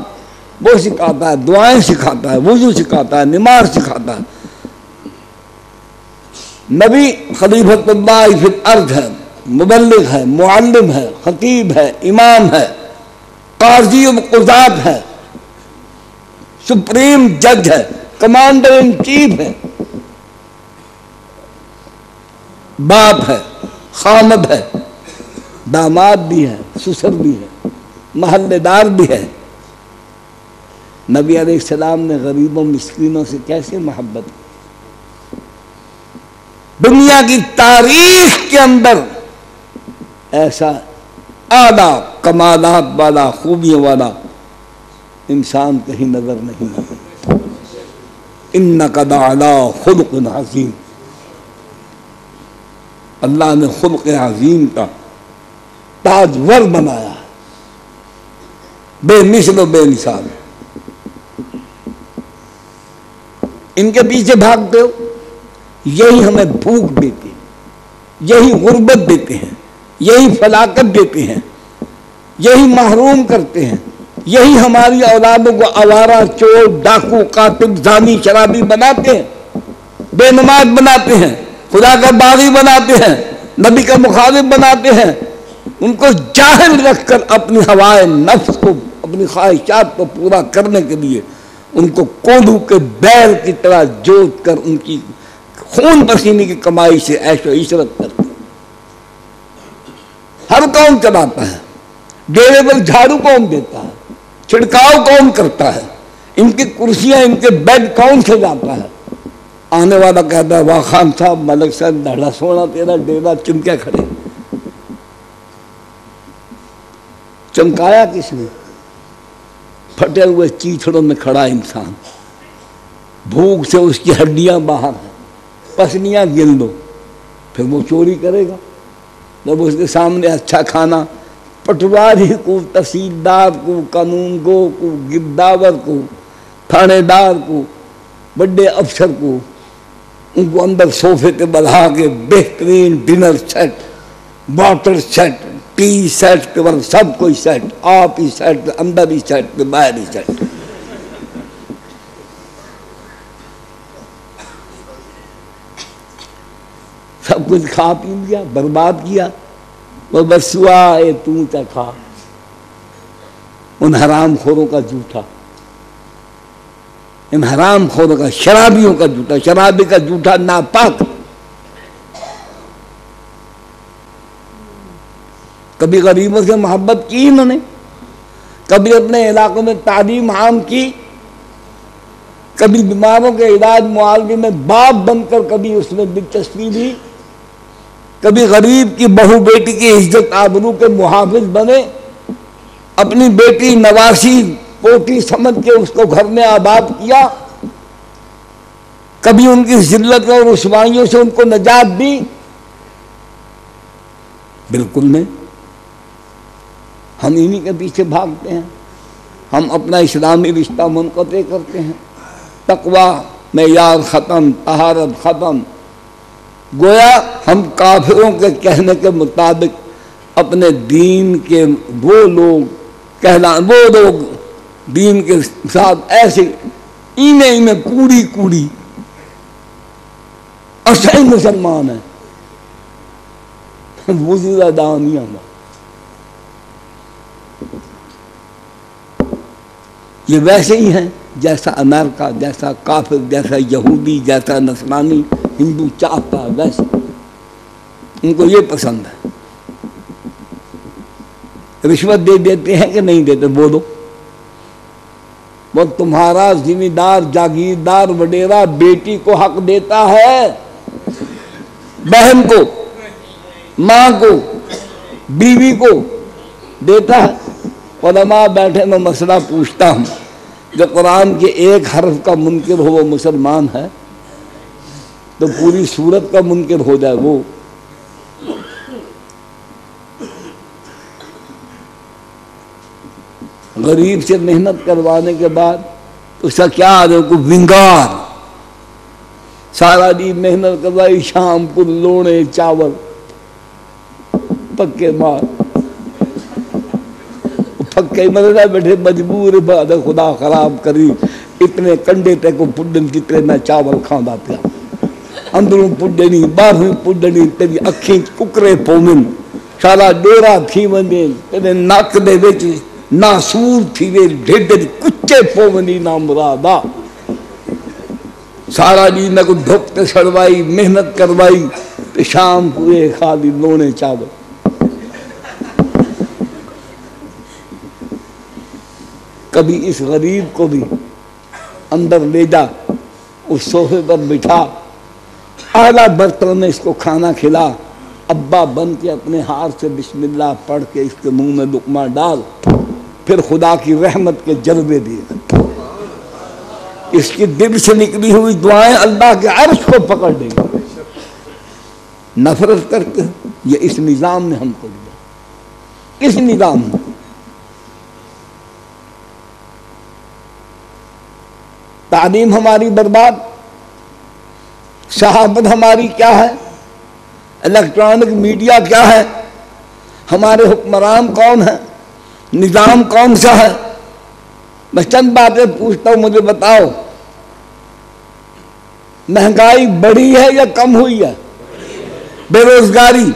وہ سکھاتا ہے، دعائیں سکھاتا ہے، وضو سکھاتا ہے، نماز سکھاتا ہے. نبی خلیفۃ اللہ فی الارض ہے، مبلغ ہے، معلم ہے، خطیب ہے، امام ہے، قاضی و قضات ہے، سپریم جج ہے، کمانڈر ان چیف ہے، باپ ہے، خامد ہے، داماد بھی ہے، سسر بھی ہے، محلے دار بھی ہے. نبی علیہ السلام نے غریبوں مسکینوں سے کیسے محبت کی؟ دنیا کی تاریخ کے اندر ایسا اعلیٰ کمالات والا، خوبیوں والا انسان کہیں نظر نہیں آتا. اِنَّكَ لَعَلَىٰ خُلُقٍ عَظِيمٍ. اللہ نے خلق عظیم کا تاجور بنایا، بے مثل و بے مثال. ان کے پیچھے بھاگتے ہو، یہی ہمیں بھوک دیتے ہیں، یہی غربت دیتے ہیں، یہی فلاکت دیتے ہیں، یہی محروم کرتے ہیں، یہی ہماری اولادوں کو آوارہ، چور، ڈاکو، قاتل، زانی، شرابی بناتے ہیں، بے نماز بناتے ہیں، خدا کا باغی بناتے ہیں، نبی کا مخالف بناتے ہیں. ان کو جاہل رکھ کر اپنی ہوائے نفس کو، اپنی خواہشات کو پورا کرنے کے لیے ان کو کوڈو کے بیل کی طرح جوت کر ان کی خون پسینے کی کمائی سے عیش و عشرت کرتے. ہر کون چلاتا ہے، ڈیرے پر جھاڑو کون دیتا ہے، چھڑکاؤ کون کرتا ہے، ان کی کرسیاں، ان کے بیڈ کون سے جاتا ہے. آنے والا کہتا ہے واہ خان صاحب، ملک صاحب، دھڑا سونا تیرا ڈیرا چمکے کھڑے. چمکایا کس نے؟ پھٹے ہوئے چیتڑوں میں کھڑا انسان، بھوک سے اس کی ہڈیاں باہر ہیں، پسلیاں گن دو، پھر وہ چوری کرے گا. جب اس کے سامنے اچھا کھانا پٹواری کو، تحصیلدار کو، قانون گو کو، گرداور کو، تھانے دار کو، بڑے افسر کو، ان کو اندر صوفے پہ بڑھا کے بہترین dinner set, water set, tea set, سب کوئی سیٹ، آپ ہی سیٹ، اندر ہی سیٹ، باہر ہی سیٹ، سب کچھ کھا پی لیا، برباد کیا، وہ بس سوائے تو کھا ان حرام خوروں کا جھوٹا، ان حرام خوروں کا، شرابیوں کا جھوٹا، شرابی کا جھوٹا ناپاک۔ کبھی غریبوں سے محبت کی انہوں نے، کبھی اپنے علاقوں میں تعلیم عام کی، کبھی بیماروں کے علاج معالجے میں باپ بن کر کبھی اس میں دلچسپی لی، کبھی غریب کی بہو بیٹی کی عزت آبرو کے محافظ بنے، اپنی بیٹی نواسی پوتی سمجھ کے اس کو گھر میں آباد کیا، کبھی ان کی ذلت اور رسوائیوں سے ان کو نجات دی؟ بالکل نہیں۔ ہم انہی کے پیچھے بھاگتے ہیں، ہم اپنا اسلامی رشتہ منقطع کرتے ہیں، تقوی معیار ختم، طہارت ختم، گویا ہم کافروں کے کہنے کے مطابق اپنے دین کے وہ لوگ دین کے ساتھ ایسے اینے کوڑی کوڑی اصل مسلمان ہیں، وزیرہ دانیہ میں یہ ویسے ہی ہیں جیسا امریکہ، جیسا کافر، جیسا یہودی، جیسا نصرانی ہندو چاہتا ہے، ویسے ان کو یہ پسند ہے۔ رشوت دے دیتے ہیں کہ نہیں دیتے؟ بولو۔ وہ تمہارا ذمہ دار جاگیردار وڈیرا بیٹی کو حق دیتا ہے، بہن کو، ماں کو، بیوی کو دیتا ہے؟ علماء بیٹھے میں مسئلہ پوچھتا ہوں، جو قرآن کے ایک حرف کا منکر ہو وہ مسلمان ہے، تو پوری سورت کا منکر ہو جائے وہ؟ غریب سے محنت کروانے کے بعد اس کا کیا آدھے کو ونگار، سارا دن محنت کروائی، شام کو لوڑے چاول پکے مار، پکے مرنا بیٹھے مجبور بعد خدا خراب کری، اتنے کنڈے تے کو پڈن جتنے میں چاول کھانا پیا، اندروں پڈنی باہروں پڈنی، تیری اکھیں ککرے پومن، سارا ڈورا تھی وندے، تیرے ناک دے وچ ناسور تھی وے، ڈھڈ کچے پومنی نا مرادا، سارا دن میں کو دھوکتے سڑوائی، محنت کروائی، تو شام ہوئے خالی لونے چاول۔ کبھی اس غریب کو بھی اندر لے جا، اس صوفے پر بٹھا، اعلیٰ برتن میں اس کو کھانا کھلا، ابا بن کے اپنے ہاتھ سے بسم اللہ پڑھ کے اس کے منہ میں لقمہ ڈال، پھر خدا کی رحمت کے جلوے دیے، اس کی دل سے نکلی ہوئی دعائیں اللہ کے عرش کو پکڑ دیں گے۔ نفرت کرتے یہ اس نظام نے ہم کو دیا، اس نظام نے۔ تعلیم ہماری برباد، صحافت ہماری کیا ہے، الیکٹرانک میڈیا کیا ہے، ہمارے حکمران کون ہیں، نظام کون سا ہے؟ میں چند باتیں پوچھتا ہوں، مجھے بتاؤ، مہنگائی بڑھی ہے یا کم ہوئی ہے؟ بے روزگاری،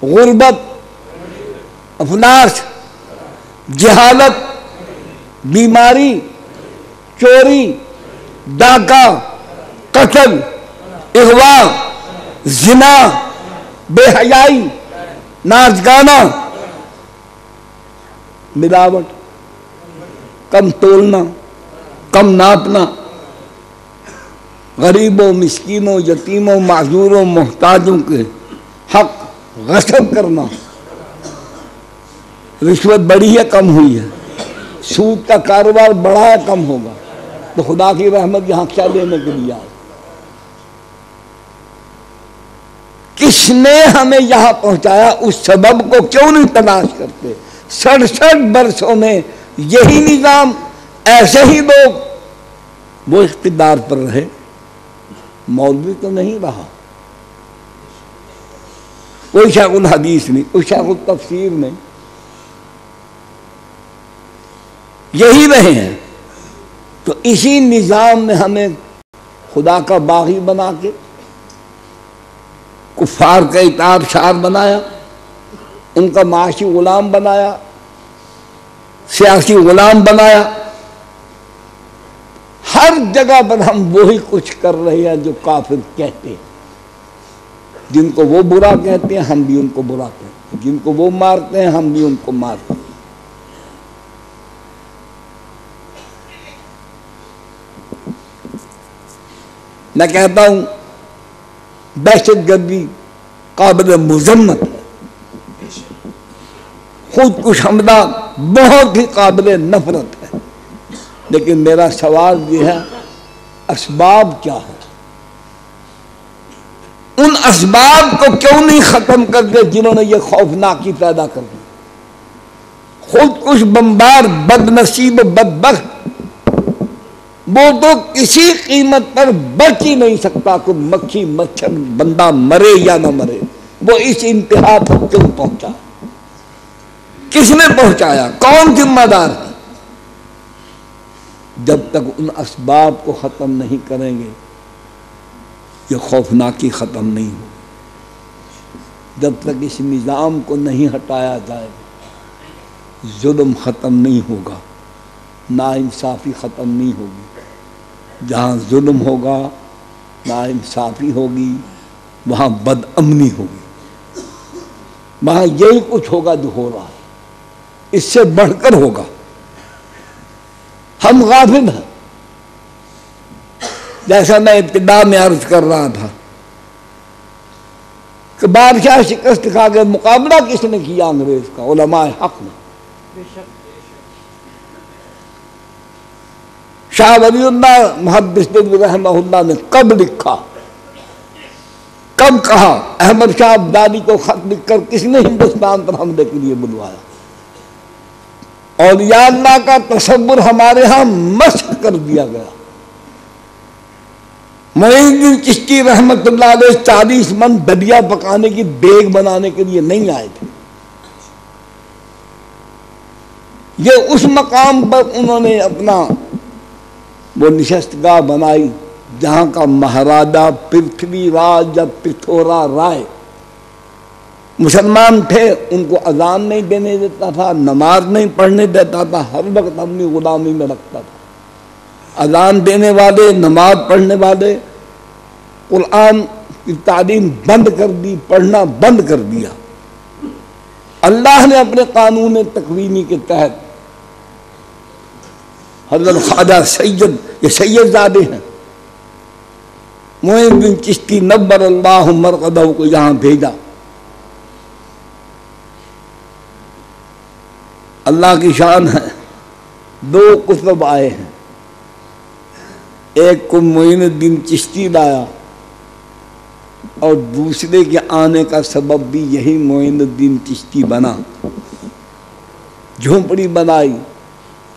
غربت، افلاس، جہالت، بیماری، چوری، ڈاکہ، قتل، اغوا، زنا، بے حیائی، ناچ گانا، ملاوٹ، کم تولنا، کم ناپنا، غریبوں، مسکینوں، یتیموں، معذوروں، محتاجوں کے حق غصب کرنا۔ رشوت بڑھی ہے کم ہوئی ہے؟ سود کا کاروبار بڑھا ہے کم ہوگا؟ تو خدا کی رحمت یہاں کیا لینے کے لیے آئے؟ کس نے ہمیں یہاں پہنچایا اس سبب کو کیوں نہیں تلاش کرتے؟ 67 برسوں میں یہی نظام، ایسے ہی لوگ وہ اقتدار پر رہے، مولوی تو نہیں رہا، کوئی شیخ الحدیث نہیں، کوئی شیخ التفسیر نہیں، یہی رہے ہیں۔ تو اسی نظام نے ہمیں خدا کا باغی بنا کے کفار کا اطاعت شعار بنایا، ان کا معاشی غلام بنایا، سیاسی غلام بنایا۔ ہر جگہ پر ہم وہی کچھ کر رہے ہیں جو کافر کہتے ہیں، جن کو وہ برا کہتے ہیں ہم بھی ان کو برا کہتے ہیں، جن کو وہ مارتے ہیں ہم بھی ان کو مارتے ہیں۔ میں کہتا ہوں دہشت گردی قابل مذمت ہے، خود کش حملہ بہت ہی قابل نفرت ہے، لیکن میرا سوال یہ ہے اسباب کیا ہے؟ ان اسباب کو کیوں نہیں ختم کرتے جنہوں نے یہ خوفناکی پیدا کر دی؟ خود کش بمبار بد نصیب بدبخت وہ تو کسی قیمت پر بچ ہی نہیں سکتا، کوئی مکھی مچھر بندہ مرے یا نہ مرے، وہ اس انتہا پر کیوں پہنچا؟ کس نے پہنچایا؟ کون ذمہ دار ہے؟ جب تک ان اسباب کو ختم نہیں کریں گے یہ خوفناکی ختم نہیں ہوگی، جب تک اس نظام کو نہیں ہٹایا جائے ظلم ختم نہیں ہوگا، ناانصافی ختم نہیں ہوگی۔ جہاں ظلم ہوگا، ناانصافی ہوگی، وہاں بد امنی ہوگی، وہاں یہی کچھ ہوگا جو ہو رہا ہے، اس سے بڑھ کر ہوگا۔ ہم غافل ہیں، جیسا میں ابتدا میں عرض کر رہا تھا کہ بادشاہ شکست کھا کے مقابلہ کس نے کیا؟ انگریز کا، علماء حق نے۔ شاہ ولی اللہ محدث رحمہ اللہ نے کب لکھا، کب کہا؟ احمد شاہ ابدالی کو خط لکھ کر کس نے ہندوستان پر حملے کے لیے بلوایا؟ اولیاء اللہ کا تصور ہمارے ہاں مسخ کر دیا گیا۔ معین الدین چشتی رحمت اللہ علیہ 40 من دلیا پکانے کی دیگ بنانے کے لیے نہیں آئے تھے، یہ اس مقام پر انہوں نے اپنا وہ نشستگاہ بنائی جہاں کا مہاراجا پرتھوی راج یا پتھورا رائے مسلمان تھے، ان کو اذان نہیں دینے دیتا تھا، نماز نہیں پڑھنے دیتا تھا، ہر وقت اپنی غلامی میں رکھتا تھا۔ اذان دینے والے، نماز پڑھنے والے، قرآن کی تعلیم بند کر دی، پڑھنا بند کر دیا۔ اللہ نے اپنے قانون تکوینی کے تحت حضرت خواجہ سید، یہ سید زادے ہیں، معین الدین چشتی نبر اللہ مرقدہ کو یہاں بھیجا۔ اللہ کی شان ہے، 2 کتب آئے ہیں، ایک کو معین الدین چشتی لایا اور دوسرے کے آنے کا سبب بھی یہی معین الدین چشتی بنا۔ جھونپڑی بنائی،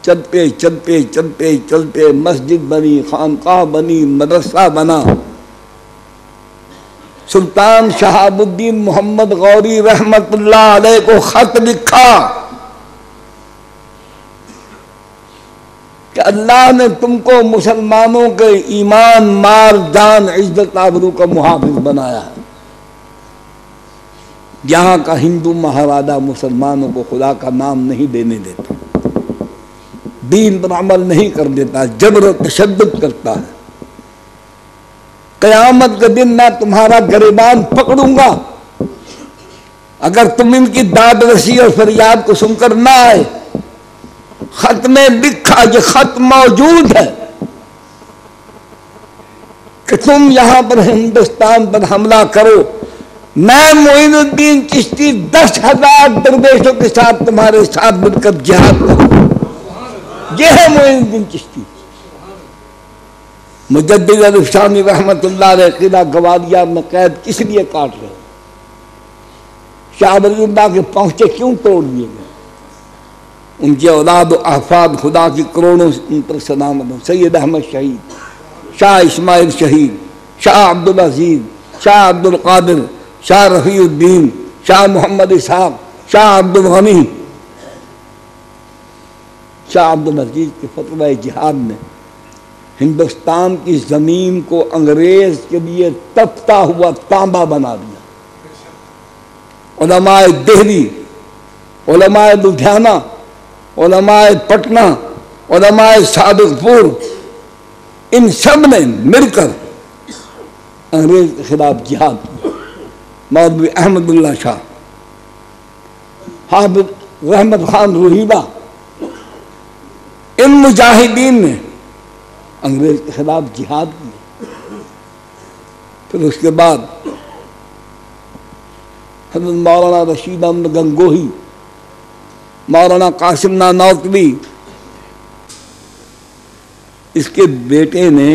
چلتے چلتے چلتے چلتے مسجد بنی، خانقاہ بنی، مدرسہ بنا۔ سلطان شہاب الدین محمد غوری رحمت اللہ علیہ کو خط لکھا کہ اللہ نے تم کو مسلمانوں کے ایمان، مال، جان، عزت، آبرو کا محافظ بنایا ہے۔ یہاں کا ہندو مہاراجا مسلمانوں کو خدا کا نام نہیں دینے دیتا، دین پر عمل نہیں کر دیتا، جبر و تشدد کرتا ہے۔ قیامت کے دن میں تمہارا گریبان پکڑوں گا اگر تم ان کی داد رسی اور فریاد کو سن کر نہ آئے۔ خط میں لکھا، یہ خط موجود ہے کہ تم یہاں پر ہندوستان پر حملہ کرو، میں معین الدین چشتی 10,000 درویشوں کے ساتھ تمہارے ساتھ مل کر جہاد کروں۔ یہ ہے معین الدین چشتی۔ مجدد الفشانی رحمت اللہ علیہ قلعہ گوادیار میں قید کس لیے کاٹ رہے؟ کیا ولی اللہ کے پہنچے کیوں توڑ دیے گئے؟ ان کے اولاد و احفاد خدا کی کروڑوں ان پر سلامت ہوں. سید احمد شہید، شاہ اسماعیل شہید، شاہ عبدالعزیز، شاہ عبدالقادر، شاہ رفیع الدین، شاہ محمد اسحاق، شاہ عبدالغنی، شاہ عبدالعزیز کے فتویٰ جہاد نے ہندوستان کی زمین کو انگریز کے لیے تپتا ہوا تانبا بنا دیا. علماء دہلی، علماء لدھیانہ، علماء پٹنہ، علماء صادق پور، ان سب نے مل کر انگریز کے خلاف جہاد کیا. مولوی احمد اللہ شاہ، حافظ رحمت خان روہیلہ، ان مجاہدین نے انگریز کے خلاف جہاد کیا. پھر اس کے بعد حضرت مولانا رشید احمد گنگوہی، مولانا قاسم نانوتوی، اس کے بیٹے نے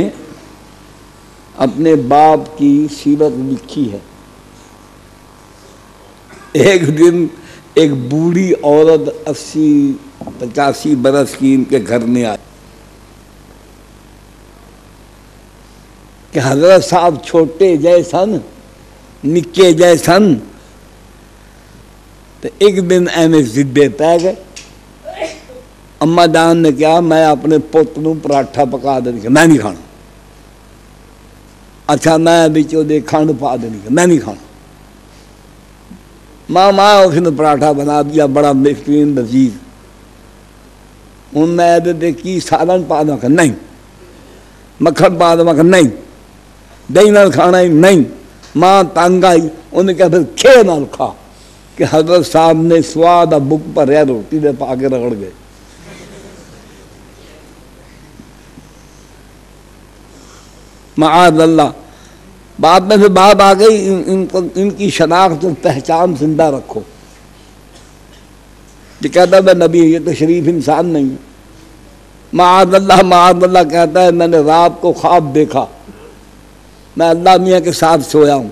اپنے باپ کی سیرت لکھی ہے. ایک دن ایک بوڑھی عورت 80-85 برس کی ان کے گھر میں آئی کہ حضرت صاحب چھوٹے جیسن، نکے جیسن. تو ایک دن ایویں ضدے پہ گئے. اما جان نے کہا میں اپنے پوت نوں پراٹھا پکا دیں کہ میں نہیں کھانا. اچھا میں بچوں دے کھنڈ پا دیں کہ میں نہیں کھانا. ماں اس نے پراٹھا بنا دیا بڑا بہترین لذیذ. ہوں میں دے کی سالن پا دوں کہ نہیں، مکھن پا دوں کہ نہیں، دہی نال کھانا ہی نہیں. ماں تنگ آئی، انہوں نے کہا پھر کھے نال کھا. کہ حضرت صاحب نے سواد بک پر روٹی دے پا کے رگڑ گئے. معاذ اللہ. بعد میں پھر بات آ گئی ان کی شناخت اور پہچان زندہ رکھو. یہ کہتا ہے میں نبی، یہ تو شریف انسان نہیں ہے. معاذ اللہ کہتا ہے میں نے رات کو خواب دیکھا میں اللہ میاں کے ساتھ سویا ہوں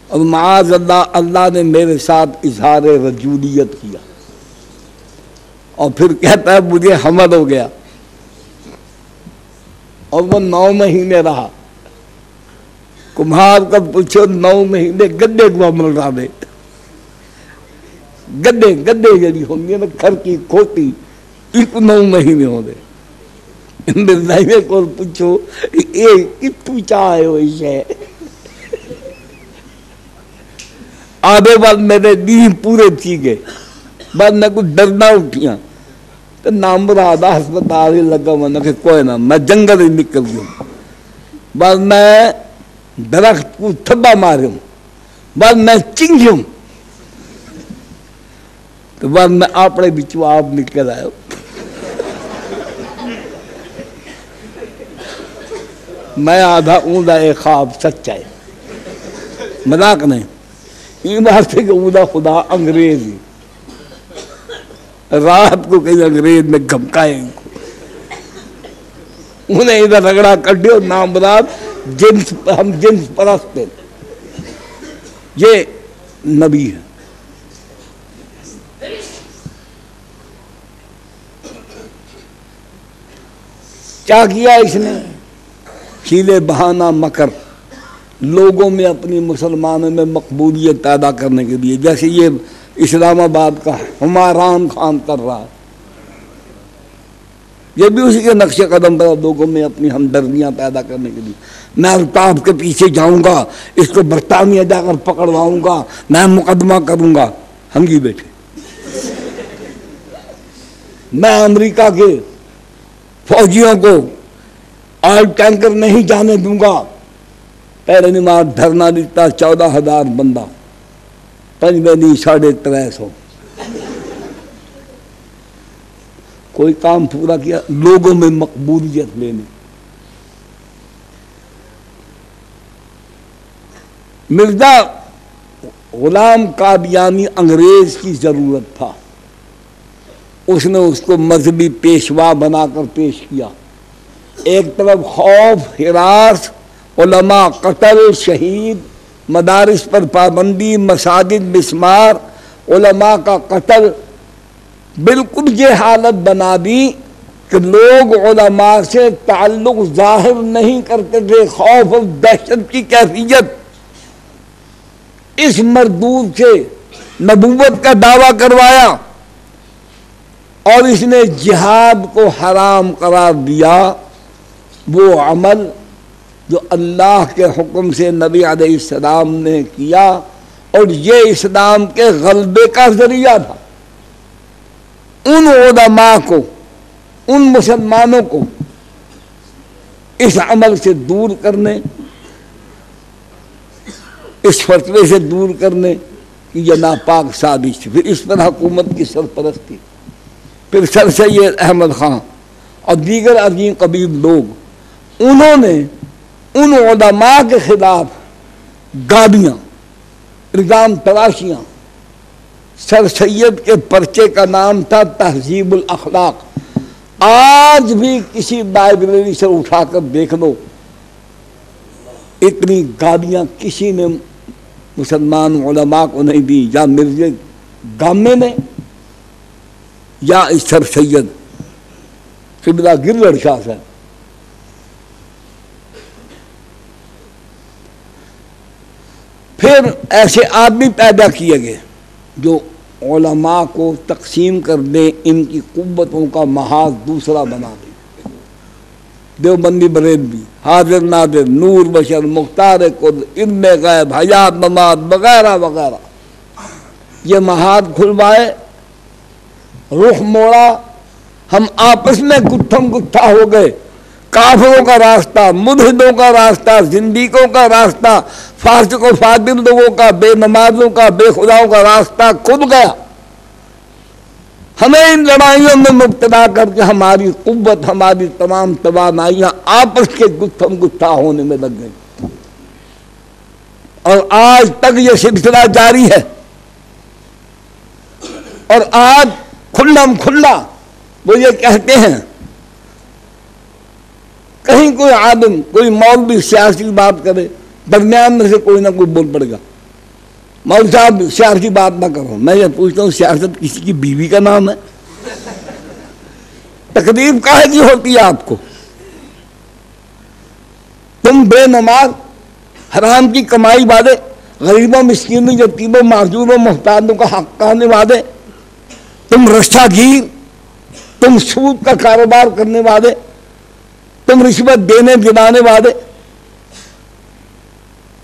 اور معاذ اللہ نے میرے ساتھ اظہار رجولیت کیا. اور پھر کہتا ہے مجھے حمل ہو گیا اور وہ 9 مہینے رہا. کمہار کا پوچھو 9 مہینے گڈے کو عمل رہا دے. گڈے جڑی ہوں گی نا گھر کی کھوتی، ایک 9 مہینے ہو گئے. کو پوچھو یہ کتوں چاہے ہو ہے. آدھے بعد میرے دین پورے تھی گئے. بعد میں کچھ ڈرنا اٹھیاں تو نام برادہ ہسپتال ہی لگا ہونا کہ کوئی نہ میں جنگل ہی نکل گیا. بعد میں درخت کو تھبا ماروں، بعد میں چنگیوں، تو بعد میں اپنے بچوں آپ نکل آیا. میں آدھا اوندا ایک خواب سچا ہے، مذاق نہیں. یہ بات ہے کہ اوندا خدا انگریز ہی رات کو کہیں انگریز میں گھمکائے ان کو. انہیں ادھر رگڑا کڈیو نام براد جنس، ہم جنس پرست ہیں. یہ نبی ہے. کیا کیا اس نے؟ ہیلے بہانہ مکر لوگوں میں اپنی مسلمانوں میں مقبولیت پیدا کرنے کے لیے، جیسے یہ اسلام آباد کا ہماران خان کر رہا ہے. یہ بھی اسی کے نقش قدم پر لوگوں میں اپنی ہمدردیاں پیدا کرنے کے لیے. میں الطاف کے پیچھے جاؤں گا، اس کو برطانیہ جا کر پکڑواؤں گا، میں مقدمہ کروں گا. ہنگی بیٹھے. میں امریکہ کے فوجیوں کو آئل ٹینکر نہیں جانے دوں گا. پہلے نماز دھرنا دیتا 14,000 بندہ، پنجویں دی 350. کوئی کام پورا کیا؟ لوگوں میں مقبولیت لینے. مرزا غلام قادیانی انگریز کی ضرورت تھا. اس نے اس کو مذہبی پیشوا بنا کر پیش کیا. ایک طرف خوف، ہراس، علماء قتل، شہید، مدارس پر پابندی، مساجد بسمار، علماء کا قتل، بالکل یہ حالت بنا دی کہ لوگ علماء سے تعلق ظاہر نہیں کرتے تھے، خوف اور دہشت کی کیفیت۔ اس مردود سے نبوت کا دعویٰ کروایا اور اس نے جہاد کو حرام قرار دیا، وہ عمل جو اللہ کے حکم سے نبی علیہ السلام نے کیا اور یہ اسلام کے غلبے کا ذریعہ تھا۔ ان علماء کو، ان مسلمانوں کو اس عمل سے دور کرنے، اس فتوے سے دور کرنے کی یہ ناپاک سازش تھی۔ پھر اس پر حکومت کی سرپرستی، پھر سر سید احمد خان اور دیگر عظیم قبیل لوگ، انہوں نے ان علماء کے خلاف گالیاں، الزام تراشیاں۔ سر سید کے پرچے کا نام تھا تہذیب الاخلاق۔ آج بھی کسی لائبریری سے اٹھا کر دیکھ لو، اتنی گالیاں کسی نے مسلمان علماء کو نہیں دی، یا مرزا گامے نے یا سر سید قبلہ گرلڑ شاہ صاحب۔ پھر ایسے آدمی پیدا کیے گئے جو علماء کو تقسیم کر دیں، ان کی قوتوں کا محاذ دوسرا بنا دیں۔ دیوبندی بریلوی، حاضر نادر، نور بشر، مختار کل، علم غیب، حیات ممات وغیرہ وغیرہ، یہ محاذ کھلوائے، رخ موڑا، ہم آپس میں گتھم گتھا ہو گئے۔ کافروں کا راستہ، ملحدوں کا راستہ، زندیقوں کا راستہ، فاسق و فاجر لوگوں کا، بے نمازوں کا، بے خداؤں کا راستہ کھل گیا۔ ہمیں ان لڑائیوں میں مبتلا کر کے ہماری قوت، ہماری تمام توانائیاں آپس کے گتھم گتھا ہونے میں لگ گئی، اور آج تک یہ سلسلہ جاری ہے۔ اور آج کھلم کھلا وہ یہ کہتے ہیں، کہیں کوئی عالم، کوئی مولوی سیاسی بات کرے، درمیان میں سے کوئی نہ کوئی بول پڑے گا، مولوی صاحب سیاسی بات نہ کرو۔ میں یہ پوچھتا ہوں، سیاست کسی کی بیوی کا نام ہے؟ تکلیف کاہے کی ہوتی ہے آپ کو؟ تم بے نماز، حرام کی کمائی والے، غریبوں، مسکینوں، یتیموں، معذوروں، محتاجوں کا حق کھانے والے، تم رشتہ گیر، تم سود کا کاروبار کرنے والے، تم رشوت دینے دلانے والے،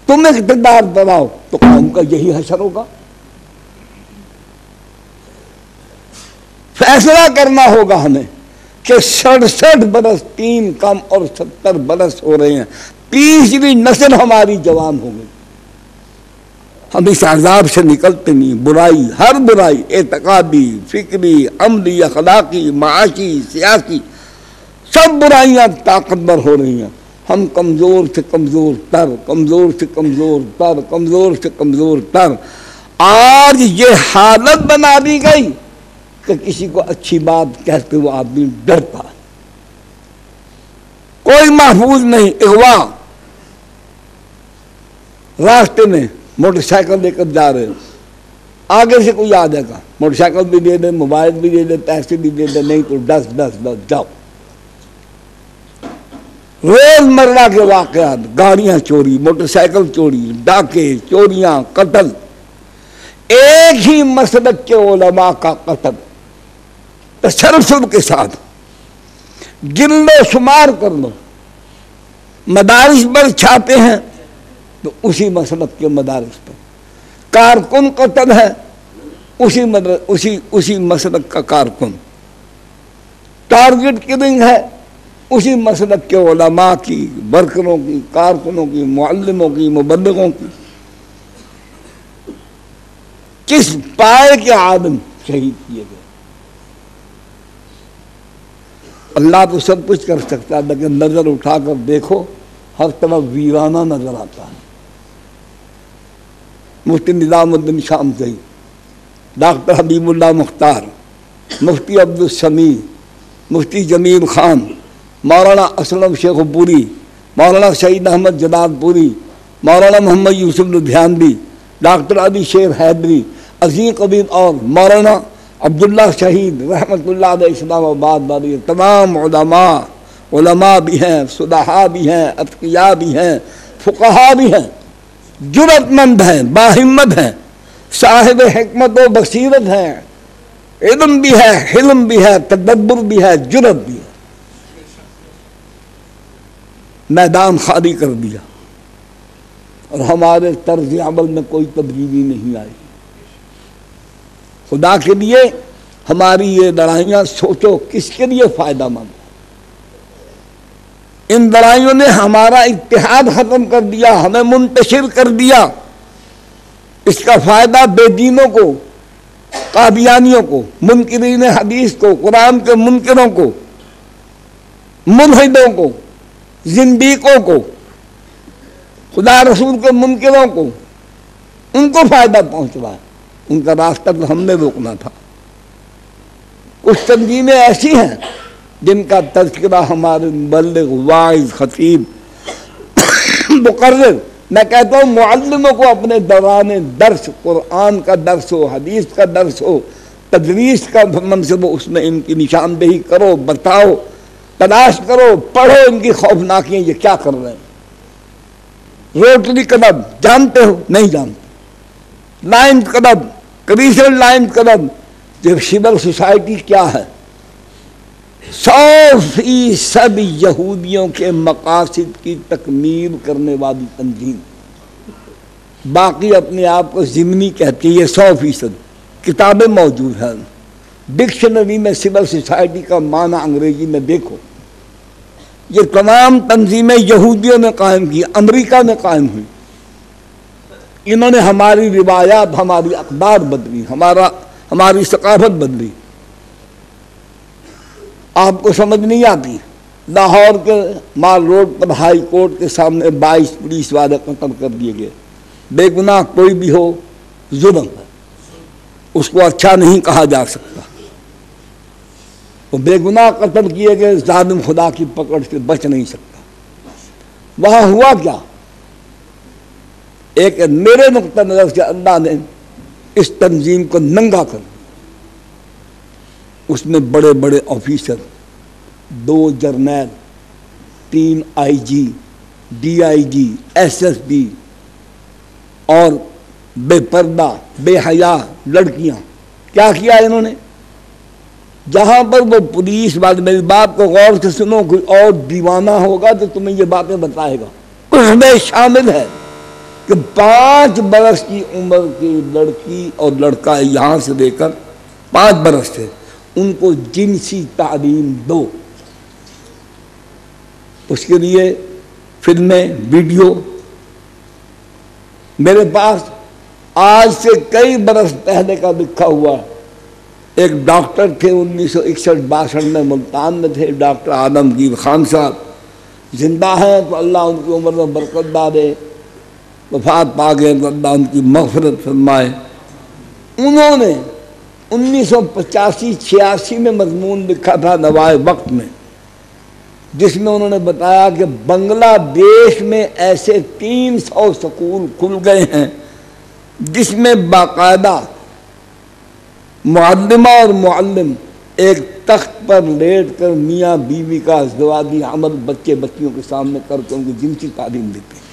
تم اقتدار بناؤ تو قوم کا یہی حشر ہوگا۔ فیصلہ کرنا ہوگا ہمیں کہ 67 برس 3 کم اور 70 برس ہو رہے ہیں، تیسری نسل ہماری جوان ہو گئی، ہم اس عذاب سے نکلتے نہیں۔ برائی، ہر برائی، اعتقادی، فکری، عملی، اخلاقی، معاشی، سیاسی، سب برائیاں طاقتور ہو رہی ہیں۔ ہم کمزور سے کمزور تر، کمزور سے کمزور تر، کمزور سے کمزور تر۔ آج یہ حالت بنا دی گئی کہ کسی کو اچھی بات کہتے ہوئے آدمی ڈرتا ہے، کوئی محفوظ نہیں۔ اغوا، راستے میں موٹر سائیکل لے کر جا رہے ہو، آگے سے کوئی آ جائے گا، موٹر سائیکل بھی دے دے، موبائل بھی دے دے، پیسے بھی دے دے، نہیں تو ڈس جاؤ۔ روز مرہ کے واقعات، گاڑیاں چوری، موٹر سائیکل چوری، ڈاکے، چوریاں، قتل، ایک ہی مسلک کے علماء کا قتل تسلسل کے ساتھ، گن لو، شمار کر لو۔ مدارس پر چھاپے ہیں تو اسی مسلک کے مدارس پر، کارکن قتل ہے اسی مسلک کا کارکن، ٹارگٹ کلنگ ہے اسی مسلک کے علماء کی، ورکروں کی، کارکنوں کی، معلموں کی، مبلغوں کی۔ کس پائے کے عالم شہید کیے گئے؟ اللہ تو سب کچھ کر سکتا ہے، لیکن نظر اٹھا کر دیکھو، ہر طرف ویرانہ نظر آتا ہے۔ مفتی نظام الدین شامزئی، ڈاکٹر حبیب اللہ مختار، مفتی عبدالسمیع، مفتی جمیل خان، مولانا اسلم شیخ پوری، مولانا سعید احمد جلال پوری، مولانا محمد یوسف لدھیانوی، ڈاکٹر علی شیر حیدری، عظیم قبیل اور مولانا عبداللہ شہید رحمۃ اللہ علیہ اسلام آباد والی تمام علماء بھی ہیں، صلحاء بھی ہیں، اتقیاء بھی ہیں، فقہاء بھی ہیں، جرأت مند ہیں، باہمت ہیں، صاحب حکمت و بصیرت ہیں، علم بھی ہے، حلم بھی ہے، تدبر بھی ہے، جرأت بھی ہے۔ میدان خالی کر دیا اور ہمارے طرز عمل میں کوئی تبدیلی نہیں آئی۔ خدا کے لیے ہماری یہ لڑائیاں سوچو کس کے لیے فائدہ مند۔ ان لڑائیوں نے ہمارا اتحاد ختم کر دیا، ہمیں منتشر کر دیا۔ اس کا فائدہ بے دینوں کو، قادیانیوں کو، منکرین حدیث کو، قرآن کے منکروں کو، ملحدوں کو، زندیقوں کو، خدا رسول کے منکروں کو، ان کو فائدہ پہنچ رہا ہے۔ ان کا راستہ تو ہم نے روکنا تھا۔ کچھ تنظیمیں ایسی ہیں جن کا تذکرہ ہمارے مبلغ، واعظ، خطیب، مقرر، میں کہتا ہوں معلموں کو اپنے دوران درس، قرآن کا درس ہو، حدیث کا درس ہو، تدریس کا منصب ہو، اس میں ان کی نشاندہی کرو، بتاؤ، تلاش کرو، پڑھو ان کی خوفناکیاں، یہ کیا کر رہے ہیں۔ روٹری کلب جانتے ہو؟ نہیں جانتے۔ Lines club, Christian lines club, یہ سول سوسائٹی کیا ہے؟ 100% یہودیوں کے مقاصد کی تکمیل کرنے والی تنظیم، باقی اپنے آپ کو ضمنی کہتی ہے۔ یہ 100% کتابیں موجود ہیں، ڈکشنری میں سول سوسائٹی کا معنی انگریزی میں دیکھو۔ یہ تمام تنظیمیں یہودیوں نے قائم کی، امریکہ میں قائم ہوئی۔ انہوں نے ہماری روایات، ہماری اقدار بدلی، ہماری ثقافت بدلی۔ آپ کو سمجھ نہیں آتی، لاہور کے مال روڈ پر ہائی کورٹ کے سامنے 22 پولیس والے قتل کر دیے گئے۔ بے گناہ کوئی بھی ہو ظلم ہے، اس کو اچھا نہیں کہا جا سکتا۔ وہ بے گناہ قتل کیے گئے، ظالم خدا کی پکڑ سے بچ نہیں سکتا۔ وہاں ہوا کیا؟ ایک میرے نقطہ نظر سے اللہ نے اس تنظیم کو ننگا کر دیا۔ اس میں بڑے بڑے آفیسر، 2 جرنیل، 3 IG، DIG، SSB اور بے پردہ، بے حیا لڑکیاں۔ کیا کیا انہوں نے؟ جہاں پر وہ پولیس والے، میری بات کو غور سے سنو، کوئی اور دیوانہ ہوگا تو تمہیں یہ باتیں بتائے گا۔ اس میں شامل ہے کہ 5 برس کی عمر کی لڑکی اور لڑکا، یہاں سے لے کر 5 برس سے، ان کو جنسی تعلیم دو۔ اس کے لیے فلمیں، ویڈیو میرے پاس آج سے کئی برس پہلے کا لکھا ہوا۔ ایک ڈاکٹر تھے 1961-62 میں ملتان میں تھے، ڈاکٹر عالمگیر خان صاحب، زندہ ہیں تو اللہ ان کی عمر میں برکت ڈالے، وفات پا گئے تو اللہ ان کی مغفرت فرمائے۔ انہوں نے 1985-86 میں مضمون لکھا تھا نوائے وقت میں، جس میں انہوں نے بتایا کہ بنگلہ دیش میں ایسے 300 سکول کھل گئے ہیں جس میں باقاعدہ معلمہ اور معلم ایک تخت پر لیٹ کر میاں بیوی کا ازدواجی عمل بچے بچیوں کے سامنے کر کے ان کو جنسی تعلیم دیتے ہیں۔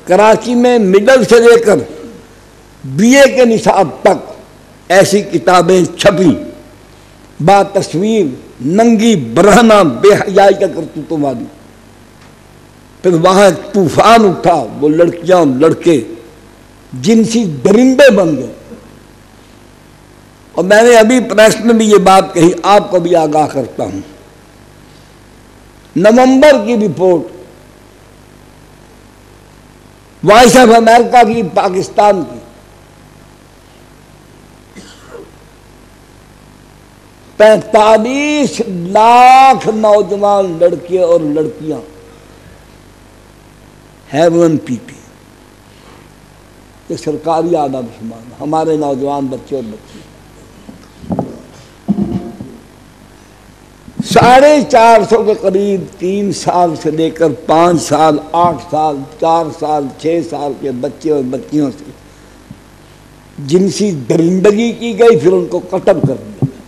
کراچی میں مڈل سے لے کر BA کے نصاب تک ایسی کتابیں چھپی، با تصویر ننگی برہنہ بے حیائی کا کرتوتوں والی۔ پھر وہاں ایک طوفان اٹھا، وہ لڑکیاں اور لڑکے جنسی درندے بن گئے۔ اور میں نے ابھی پریس میں بھی یہ بات کہی، آپ کو بھی آگاہ کرتا ہوں۔ نومبر کی رپورٹ وائس آف امریکہ کی، پاکستان کی، 45 لاکھ نوجوان لڑکے اور لڑکیاں ہیون پیتی، یہ سرکاری آداب شمار، ہمارے نوجوان بچے اور بچیاں 450 کے قریب 3 سال سے لے کر 5 سال 8 سال 4 سال 6 سال کے بچے اور بچیوں سے جنسی درندگی کی گئی، پھر ان کو قتل کر دیا گیا۔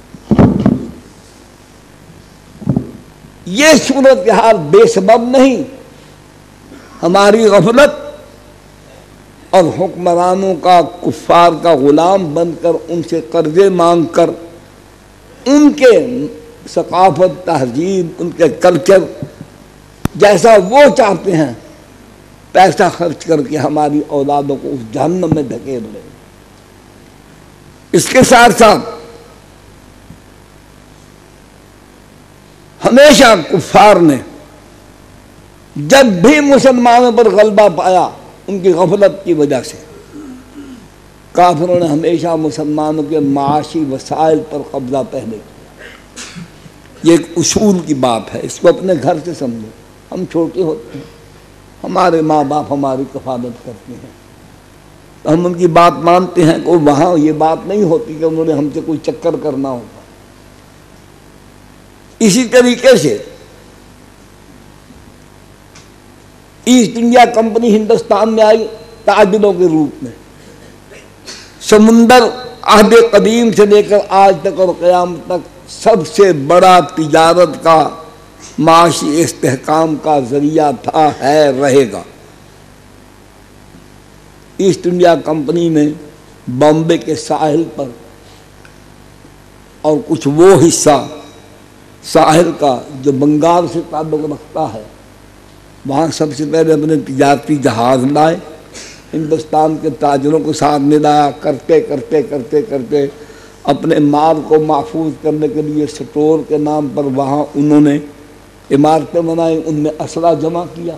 یہ صورتحال بے سبب نہیں، ہماری غفلت اور حکمرانوں کا، کفار کا غلام بن کر ان سے قرضے مانگ کر ان کے ثقافت، تہذیب، ان کے کلچر جیسا وہ چاہتے ہیں پیسہ خرچ کر کے ہماری اولادوں کو اس جہنم میں دھکیل رہے۔ اس کے ساتھ ساتھ ہمیشہ کفار نے جب بھی مسلمانوں پر غلبہ پایا ان کی غفلت کی وجہ سے، کافروں نے ہمیشہ مسلمانوں کے معاشی وسائل پر قبضہ پہلے کیا۔ یہ ایک اصول کی بات ہے، اس کو اپنے گھر سے سمجھو۔ ہم چھوٹے ہوتے ہیں، ہمارے ماں باپ ہماری کفالت کرتے ہیں، تو ہم ان کی بات مانتے ہیں کہ وہاں یہ بات نہیں ہوتی کہ انہوں نے ہم سے کوئی چکر کرنا ہوگا۔ اسی طریقے سے ایسٹ انڈیا کمپنی ہندوستان میں آئی تاجروں کے روپ میں، سمندر عہد قدیم سے لے کر آج تک اور قیامت تک سب سے بڑا تجارت کا، معاشی استحکام کا ذریعہ تھا، ہے، رہے گا۔ ایسٹ انڈیا کمپنی نے بامبے کے ساحل پر اور کچھ وہ حصہ ساحل کا جو بنگال سے تعلق رکھتا ہے، وہاں سب سے پہلے اپنے تجارتی جہاز لائے، ہندوستان کے تاجروں کو ساتھ ملایا، کرتے کرتے کرتے کرتے اپنے مال کو محفوظ کرنے کے لیے سٹور کے نام پر وہاں انہوں نے عمارتیں بنائیں، ان میں اسلحہ جمع کیا،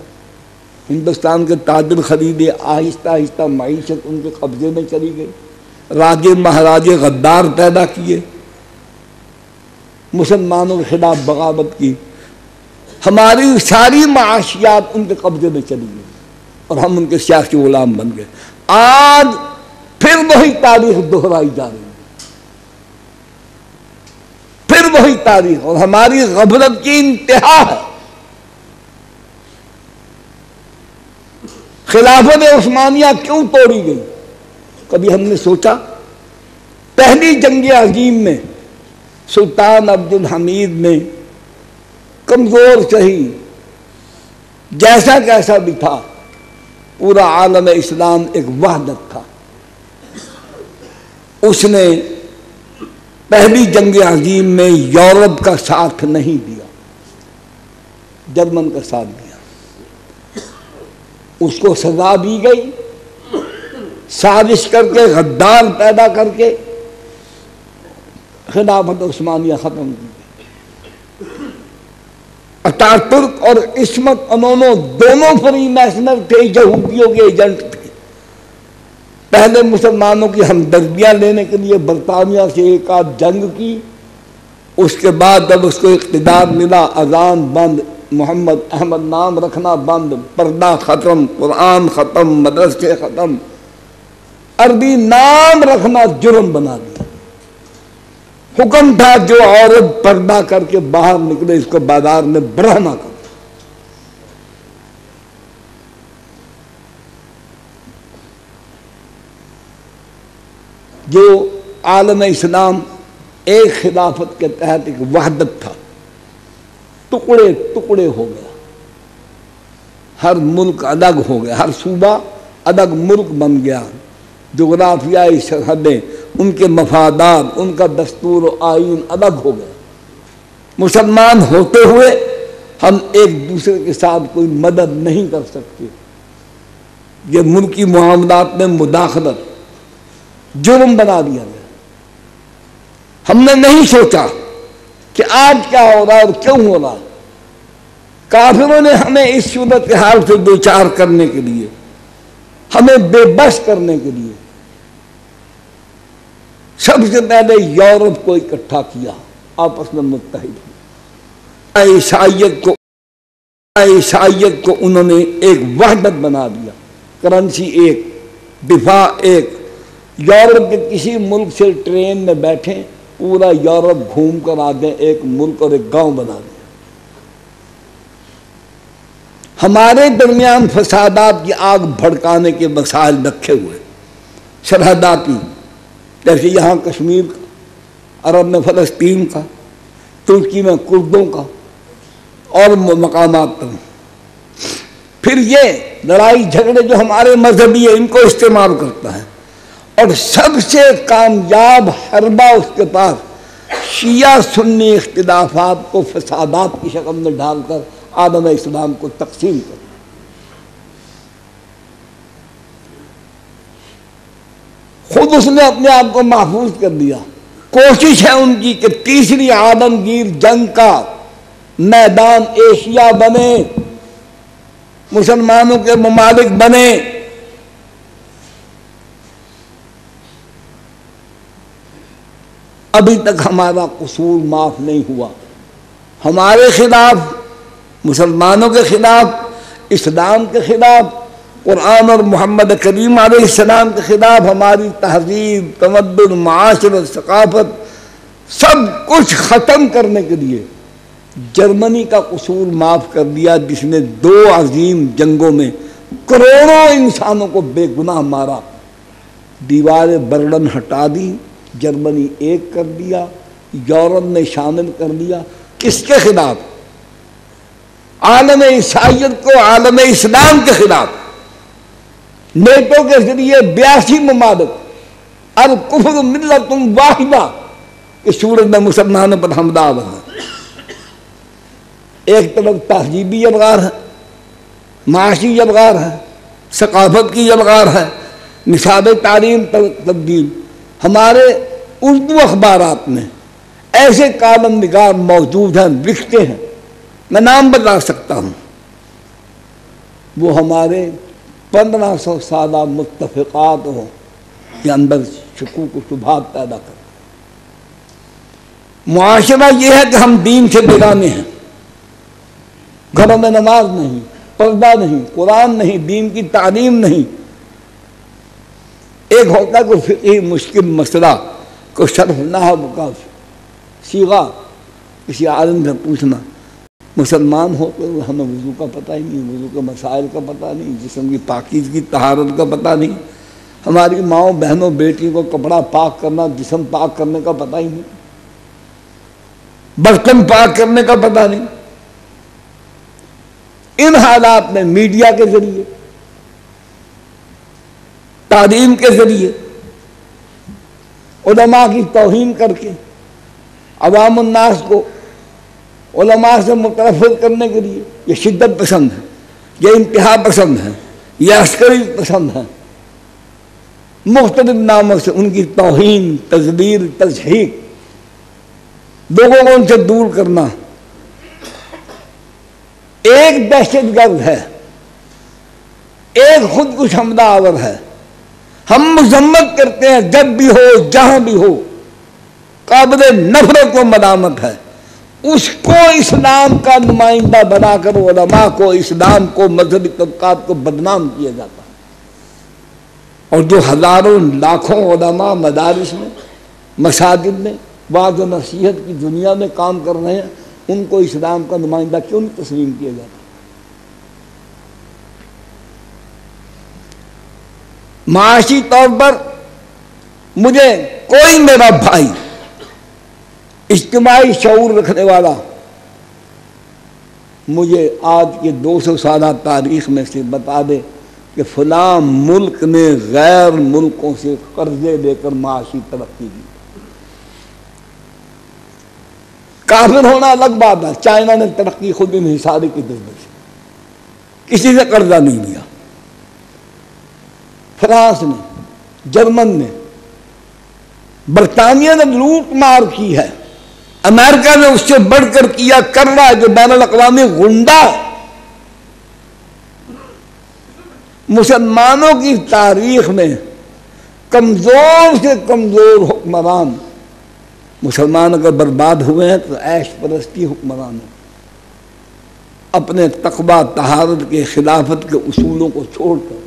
ہندوستان کے تاجر خریدے، آہستہ آہستہ معیشت ان کے قبضے میں چلی گئی، راجے مہاراجے غدار پیدا کیے، مسلمانوں کے خلاف بغاوت کی، ہماری ساری معاشیات ان کے قبضے میں چلی گئی اور ہم ان کے سیاسی غلام بن گئے۔ آج پھر وہی تاریخ دہرائی جا رہی ہے، پھر وہی تاریخ، اور ہماری غفلت کی انتہا ہے۔ خلافت عثمانیہ کیوں توڑی گئی؟ کبھی ہم نے سوچا؟ پہلی جنگ عظیم میں سلطان عبد الحمید نے کمزور سہی، جیسا کیسا بھی تھا، پورا عالم اسلام ایک وحدت تھا، اس نے پہلی جنگ عظیم میں یورپ کا ساتھ نہیں دیا، جرمن کا ساتھ دیا، اس کو سزا دی گئی، سازش کر کے، غدار پیدا کر کے خلافت عثمانیہ ختم کی۔ اتاترک اور عصمت انونو دونوں فری میسنر تھے، یہودیوں کے ایجنٹ تھے۔ پہلے مسلمانوں کی ہمدردیاں لینے کے لیے برطانیہ سے ایک آدھ جنگ کی، اس کے بعد جب اس کو اقتدار ملا، اذان بند، محمد احمد نام رکھنا بند، پردہ ختم، قرآن ختم، مدرسے ختم، عربی نام رکھنا جرم بنا دیا۔ حکم تھا جو عورت پردہ کر کے باہر نکلے اس کو بازار میں برہ نہ کرو۔ جو عالم اسلام ایک خلافت کے تحت ایک وحدت تھا، ٹکڑے ٹکڑے ہو گیا، ہر ملک الگ ہو گیا، ہر صوبہ الگ ملک بن گیا، جغرافیائی سرحدیں، ان کے مفادات، ان کا دستور و آئین الگ ہو گیا۔ مسلمان ہوتے ہوئے ہم ایک دوسرے کے ساتھ کوئی مدد نہیں کر سکتے، یہ ملکی معاملات میں مداخلت جرم بنا دیا گیا۔ ہم نے نہیں سوچا کہ آج کیا ہو رہا ہے اور کیوں ہو رہا ہے۔ کافروں نے ہمیں اس صورتحال سے دوچار کرنے کے لیے، ہمیں بے بس کرنے کے لیے سب سے پہلے یورپ کو اکٹھا کیا، آپس میں متحد ہوئے، عیسائیت کو انہوں نے ایک وحدت بنا دیا، کرنسی ایک، دفاع ایک۔ یورپ کے کسی ملک سے ٹرین میں بیٹھیں، پورا یورپ گھوم کر آگے ایک ملک اور ایک گاؤں بنا دیا۔ ہمارے درمیان فسادات کی آگ بھڑکانے کے مسائل رکھے ہوئے، سرحداتی، جیسے یہاں کشمیر کا، عرب میں فلسطین کا، ترکی میں کردوں کا، اور مقامات پر۔ پھر یہ لڑائی جھگڑے جو ہمارے مذہبی ہیں ان کو استعمال کرتا ہے، اور سب سے کامیاب حربہ اس کے پاس شیعہ سنی اختلافات کو فسادات کی شکل میں ڈال کر عالم اسلام کو تقسیم کرتا ہے۔ خود اس نے اپنے آپ کو محفوظ کر دیا۔ کوشش ہے ان کی کہ تیسری عالمگیر جنگ کا میدان ایشیا بنے، مسلمانوں کے ممالک بنے۔ ابھی تک ہمارا قصور معاف نہیں ہوا، ہمارے خلاف، مسلمانوں کے خلاف، اسلام کے خلاف، قرآن اور محمد کریم علیہ السلام کے خلاف، ہماری تہذیب، تمدن، معاشرت، ثقافت، سب کچھ ختم کرنے کے لیے جرمنی کا قصور معاف کر دیا، جس نے 2 عظیم جنگوں میں کروڑوں انسانوں کو بے گناہ مارا۔ دیوار برلن ہٹا دی، جرمنی ایک کر دیا، یورپ نے شامل کر دیا۔ کس کے خلاف؟ عالم عیسائیت کو، عالم اسلام کے خلاف۔ نیٹو کے ذریعے 82 ممالک، الکفر ملت واحدہ کی صورت میں مسلمانوں پر حملہ آور ہے۔ ایک طرف تہذیبی یلغار ہے، معاشی یلغار ہے، ثقافت کی یلغار ہے، نصاب تعلیم تبدیل۔ ہمارے اردو اخبارات میں ایسے کالم نگار موجود ہیں، لکھتے ہیں، میں نام بتا سکتا ہوں، وہ ہمارے 1500 سالہ متفقات کے اندر شکوک و شبہات پیدا کرتے۔ معاشرہ یہ ہے کہ ہم دین سے بیگانے ہیں، گھروں میں نماز نہیں، پردہ نہیں، قرآن نہیں، دین کی تعلیم نہیں۔ ایک ہوتا ہے کوئی فقہی مشکل مسئلہ، کوئی شرح نحو کا صیغہ، کسی عالم سے پوچھنا، مسلمان ہو تو ہمیں وضو کا پتہ ہی نہیں، وضو کے مسائل کا پتہ نہیں، جسم کی پاکیزگی طہارت کا پتہ نہیں، ہماری ماؤں بہنوں بیٹی کو کپڑا پاک کرنا، جسم پاک کرنے کا پتہ ہی نہیں، برتن پاک کرنے کا پتہ نہیں۔ ان حالات میں میڈیا کے ذریعے، تعلیم کے ذریعے، علماء کی توہین کر کے عوام الناس کو علماء سے متنفر کرنے کے لیے، یہ شدت پسند ہے، یہ انتہا پسند ہے، یہ عسکری پسند ہے، مختلف ناموں سے ان کی توہین، تذلیل، تضحیک، لوگوں کو ان سے دور کرنا۔ ایک دہشت گرد ہے، ایک خود کش حملہ آور ہے۔ ہم مذمت کرتے ہیں جب بھی ہو، جہاں بھی ہو، قابل نفرت و ملامت ہے، اس کو اسلام کا نمائندہ بنا کر علماء کو، اسلام کو، مذہبی طبقات کو بدنام کیا جاتا ہے۔ اور جو ہزاروں لاکھوں علماء مدارس میں، مساجد میں، وعظ و نصیحت کی دنیا میں کام کر رہے ہیں، ان کو اسلام کا نمائندہ کیوں نہیں تسلیم کیا جاتا؟ معاشی طور پر مجھے کوئی میرا بھائی اجتماعی شعور رکھنے والا مجھے آج کے 200 سالہ تاریخ میں سے بتا دے کہ فلاں ملک نے غیر ملکوں سے قرضے لے کر معاشی ترقی کی۔ کافر ہونا الگ بات ہے، چائنا نے ترقی خود انحصاری کی جذبے سے، کسی سے قرضہ نہیں لیا۔ فرانس نے، جرمن نے، برطانیہ نے لوٹ مار کی ہے، امریکہ نے اس سے بڑھ کر کیا، کر رہا ہے، جو بین الاقوامی غنڈہ ہے۔ مسلمانوں کی تاریخ میں کمزور سے کمزور حکمران، مسلمان اگر برباد ہوئے ہیں تو عیش پرستی حکمران ہیں، اپنے تقویٰ، طہارت کے، خلافت کے اصولوں کو چھوڑ کر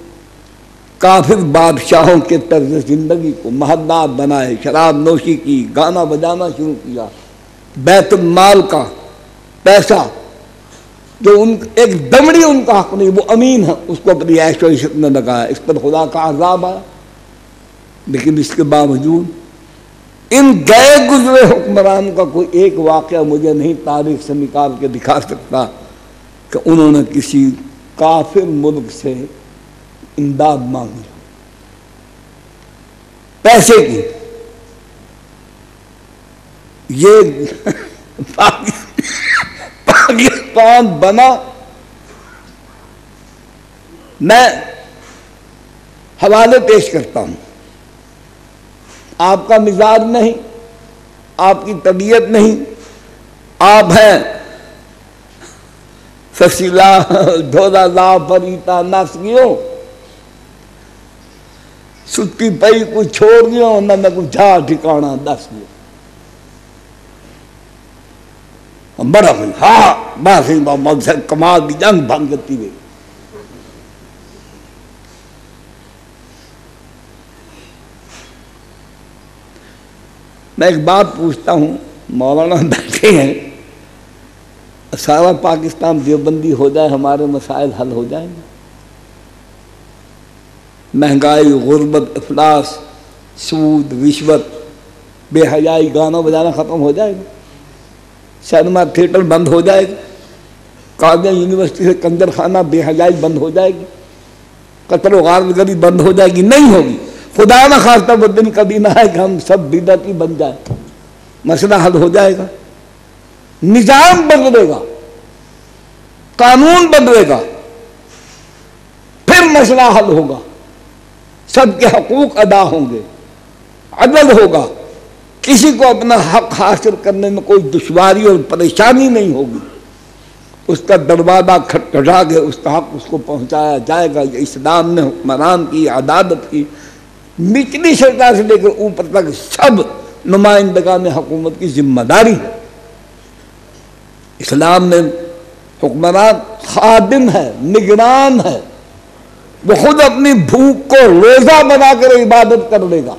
کافر بادشاہوں کے طرز زندگی کو محلات بنائے، شراب نوشی کی، گانا بجانا شروع کیا، بیت المال کا پیسہ جو ایک دمڑی ان کا حق نہیں، وہ امین ہے، اس کو اپنی عیش و عشرت میں لگایا، اس پر خدا کا عذاب آیا۔ لیکن اس کے باوجود ان گئے گزرے حکمران کا کوئی ایک واقعہ مجھے نہیں تاریخ سے نکال کے دکھا سکتا کہ انہوں نے کسی کافر ملک سے امداد مانگی پیسے کی۔ یہ پاکستان بنا، میں حوالے پیش کرتا ہوں، آپ کا مزاج نہیں، آپ کی طبیعت نہیں، آپ ہیں فصیلہ ڈھولا لا پریتا ناسگیوں، ستی پئی کو چھوڑ گیا نہ میں کو جا ٹھکانا دس گیا، بڑا بھائی ہاں بس محمد سے کمال دی جنگ بھنگتی ہوئی۔ میں ایک بات پوچھتا ہوں، مولانا بیٹھے ہیں، سارا پاکستان دیوبندی ہو جائے ہمارے مسائل حل ہو جائیں گے؟ مہنگائی، غربت، افلاس، سود، رشوت، بے حیائی، گانا بجانا ختم ہو جائے گا؟ سینما تھیٹر بند ہو جائے گا؟ قاضیہ یونیورسٹی سے کنجر خانہ بے حیائی بند ہو جائے گی؟ قتل و غارت گری بند ہو جائے گی؟ نہیں ہوگی۔ خدا نہ خواستہ وہ دن کبھی نہ ہے کہ ہم سب بدعتی بن جائیں، مسئلہ حل ہو جائے گا، نظام بدلے گا، قانون بدلے گا، پھر مسئلہ حل ہوگا، سب کے حقوق ادا ہوں گے، عدل ہوگا، کسی کو اپنا حق حاصل کرنے میں کوئی دشواری اور پریشانی نہیں ہوگی، اس کا دروازہ کھٹکھٹا کے اس کا حق اس کو پہنچایا جائے گا۔ یہ اسلام نے حکمران کی عدالت کی نچلی سطح سے لے کر اوپر تک سب نمائندگان حکومت کی ذمہ داری ہے۔ اسلام میں حکمران خادم ہے، نگران ہے، وہ خود اپنی بھوک کو روزہ بنا کر عبادت کر لے گا،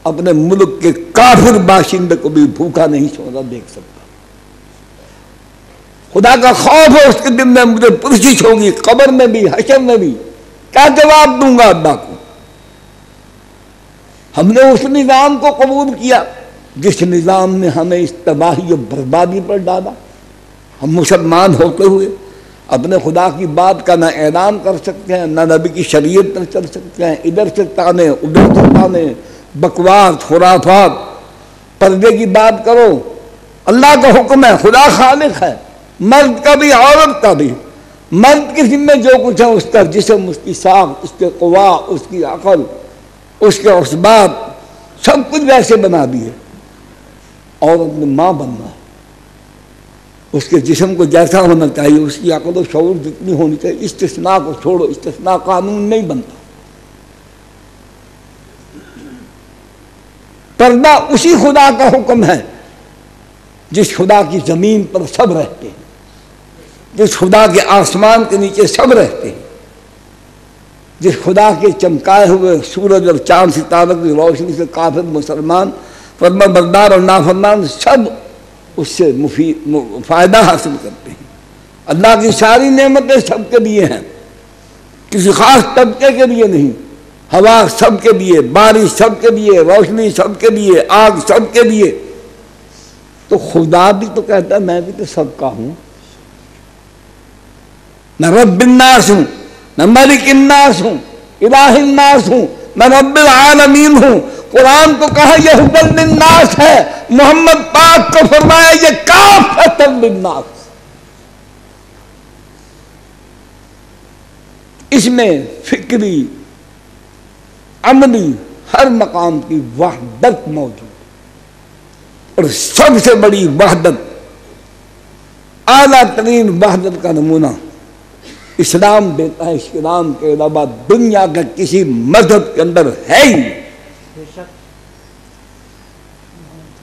اپنے ملک کے کافر باشندے کو بھی بھوکا نہیں سونا دیکھ سکتا۔ خدا کا خوف ہے، اس کے دن میں مجھے پرسش ہوگی، قبر میں بھی حشر میں بھی، کیا جواب دوں گا اللہ کو؟ ہم نے اس نظام کو قبول کیا جس نظام نے ہمیں اس تباہی و بربادی پر ڈالا۔ ہم مسلمان ہوتے ہوئے اپنے خدا کی بات کا نہ اعلان کر سکتے ہیں، نہ نبی کی شریعت پر چل سکتے ہیں، ادھر سے تانے ادھر سے تانے، بکواس، خرافات، پردے کی بات کرو۔ اللہ کا حکم ہے، خدا خالق ہے، مرد کا بھی عورت کا بھی، مرد کے ذمہ جو کچھ ہے اس کا جسم، اس کی ساخت، اس کے قوا، اس کی عقل، اس کے اسباب، سب کچھ ویسے بنا دیے۔ عورت نے ماں بننا ہے، اس کے جسم کو جیسا ہونا چاہیے، اس کی عقل و شعور جتنی ہونی چاہیے، استثناء کو چھوڑو، استثناء قانون نہیں بنتا۔ پردہ اسی خدا کا حکم ہے جس خدا کی زمین پر سب رہتے ہیں، جس خدا کے آسمان کے نیچے سب رہتے ہیں، جس خدا کے چمکائے ہوئے سورج اور چاند ستاروں کی روشنی سے کافر مسلمان، فرما بردار اور نافرمان سب اس سے فائدہ حاصل کرتے ہیں۔ اللہ کی ساری نعمتیں سب کے لیے ہیں، کسی خاص طبقے کے لیے نہیں۔ ہوا سب کے لیے، بارش سب کے لیے، روشنی سب کے لیے، آگ سب کے لیے۔ تو خدا بھی تو کہتا ہے میں بھی تو سب کا ہوں، میں رب الناس ہوں، میں ملک الناس ہوں، الہ الناس ہوں، میں رب العالمین ہوں۔ قرآن کو کہا یہ ہدی للناس ہے، محمد پاک کو فرمایا یہ کافۃ للناس۔ اس میں فکری، عملی، ہر مقام کی وحدت موجود، اور سب سے بڑی وحدت، اعلیٰ ترین وحدت کا نمونہ اسلام دیتا ہے۔ اسلام کے علاوہ دنیا کا کسی مذہب کے اندر ہے ہی نہیں۔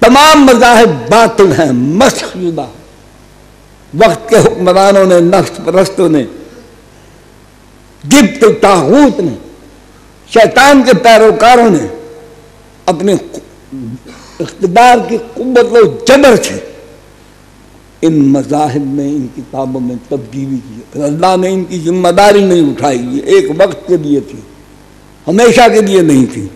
تمام مذاہب باطل ہیں، مسخ شدہ۔ وقت کے حکمرانوں نے، نفس پرستوں نے، جبت و طاغوت نے شیطان کے پیروکاروں نے اپنے اقتدار کی قوت و جبر سے ان مذاہب میں، ان کتابوں میں تبدیلی کی، پھر اللہ نے ان کی ذمہ داری نہیں اٹھائی. یہ ایک وقت کے لیے تھی، ہمیشہ کے لیے نہیں تھی.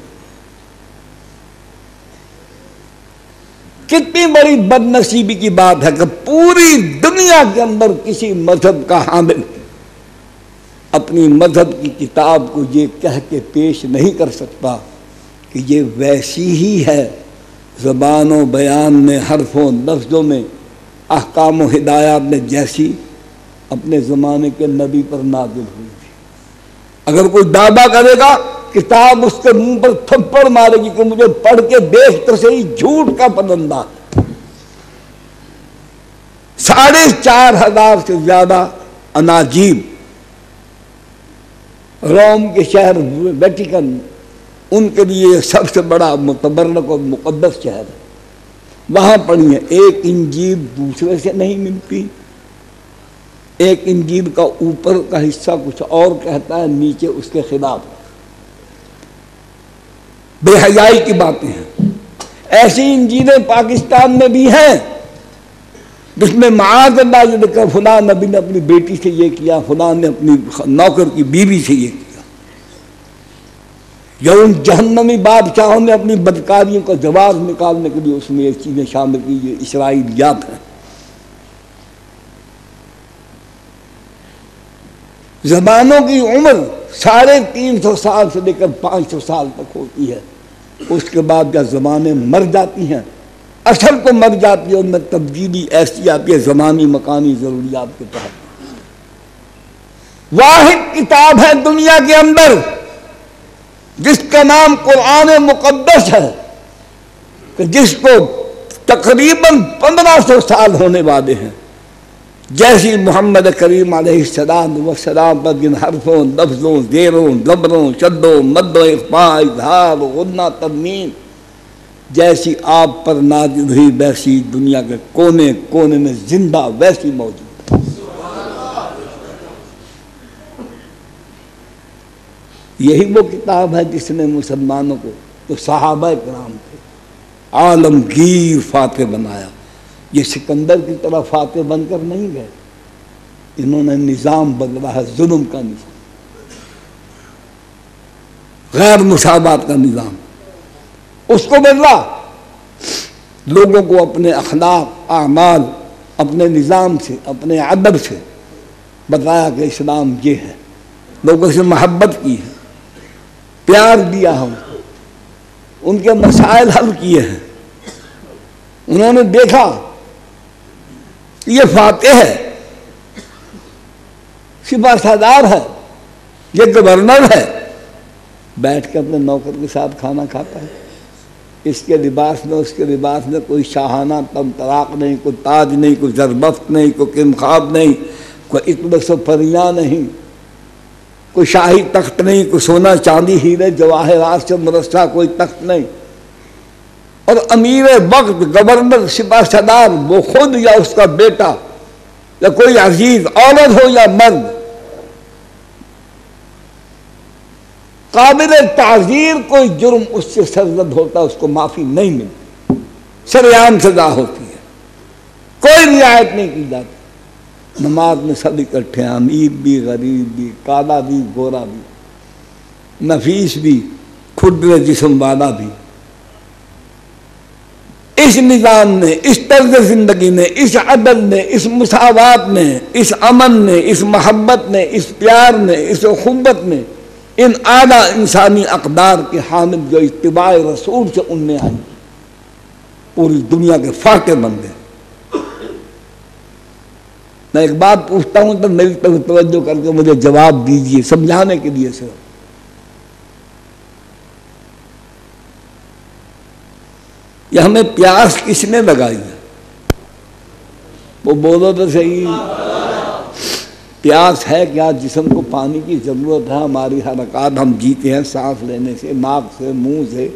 کتنی بڑی بد نصیبی کی بات ہے کہ پوری دنیا کے اندر کسی مذہب کا حامل اپنی مذہب کی کتاب کو یہ کہہ کے پیش نہیں کر سکتا کہ یہ ویسی ہی ہے، زبان و بیان میں، حرفوں لفظوں میں، احکام و ہدایات میں جیسی اپنے زمانے کے نبی پر نازل ہوئی تھی. اگر کوئی دعویٰ کرے گا کتاب اس کے منہ پر تھپڑ مارے گی کہ مجھے پڑھ کے دیکھ تو صحیح، جھوٹ کا پرندہ. 4,500 سے زیادہ اناجیل روم کے شہر ویٹیکن، ان کے لیے سب سے بڑا متبرک اور مقدس شہر ہے. وہاں پڑھیے، ایک انجیل دوسرے سے نہیں ملتی. ایک انجیل کا اوپر کا حصہ کچھ اور کہتا ہے، نیچے اس کے خلاف. بے حیائی کی باتیں ہیں. ایسی انجیلیں پاکستان میں بھی ہیں جس میں معاذ اللہ یہ لکھا فلاں نبی نے اپنی بیٹی سے یہ کیا، فلاں نے اپنی نوکر کی بیوی سے یہ کیا. یا ان جہنمی بادشاہوں نے اپنی بدکاریوں کا جواز نکالنے کے لیے اس میں یہ چیزیں شامل کی. یہ اسرائیلیات ہیں. زبانوں کی عمر 350 سال سے لے کر 500 سال تک ہوتی ہے. اس کے بعد جب زبانیں مر جاتی ہیں، اصل تو مر جاتی ہے، ان میں تبدیلی ایسی آتی ہے زمانی مکانی ضروریات کے تحت. واحد کتاب ہے دنیا کے اندر جس کا نام قرآن مقدس ہے، کہ جس کو تقریباً 1500 سال ہونے والے ہیں. جیسی محمد کریم علیہ السلام پر جن حرفوں، لفظوں، زیروں، زبروں، شدوں، مد و اخفاء، اظہار، غنہ، ترمیم جیسی آپ پر نازل ہوئی، ویسی دنیا کے کونے کونے میں زندہ ویسی موجود. یہی وہ کتاب ہے جس نے مسلمانوں کو، تو صحابہ کرام تھے، عالمگیر فاتح بنایا. یہ سکندر کی طرح فاتح بن کر نہیں گئے، انہوں نے نظام بدلا ہے، ظلم کا نظام، غیر مساوات کا نظام. اس کو بدلا، لوگوں کو اپنے اخلاق، اعمال، اپنے نظام سے، اپنے ادب سے بتایا کہ اسلام یہ ہے. لوگوں سے محبت کی ہے، پیار دیا ہم، ان کے مسائل حل کیے ہیں. انہوں نے دیکھا یہ فاتح ہے، سپاہ سالار ہے، یہ گورنر ہے، بیٹھ کے اپنے نوکر کے ساتھ کھانا کھاتا ہے. اس کے لباس میں، اس کے لباس میں کوئی شاہانہ طمطراق نہیں، کوئی تاج نہیں، کوئی زربفت نہیں، کوئی کمخاب نہیں، کوئی اطلس و پریاں نہیں، کوئی شاہی تخت نہیں، کوئی سونا چاندی ہیرے جواہرات سے مرصع کوئی تخت نہیں. اور امیر وقت، گورنر، سپاہ سالار، وہ خود یا اس کا بیٹا یا کوئی عزیز، عورت ہو یا مرد، قابل تعزیر کوئی جرم اس سے سرزد ہوتا ہے، اس کو معافی نہیں ملتی، سرعام سزا ہوتی ہے، کوئی رعایت نہیں کی جاتی. نماز میں سب اکٹھے، امیر بھی، غریب بھی، کالا بھی، گورا بھی، نفیس بھی، کھردرے جسم والا بھی. اس نظام نے، اس طرز زندگی نے، اس عدل نے، اس مساوات نے، اس امن نے، اس محبت نے، اس پیار نے، اس اخوت نے، ان اعلیٰ انسانی اقدار کے حامل جو اتباع رسول سے ان میں آئی، پوری دنیا کے فاتح بن گئے. میں ایک بات پوچھتا ہوں تو میری طرف توجہ کر کے مجھے جواب دیجیے، سمجھانے کے لیے صرف. یہ ہمیں پیاس کس نے لگائی ہے؟ وہ بولو تو صحیح. پیاس ہے کیا؟ جسم کو پانی کی ضرورت ہے. ہماری حرکات، ہم جیتے ہیں سانس لینے سے، ناک سے، منہ سے،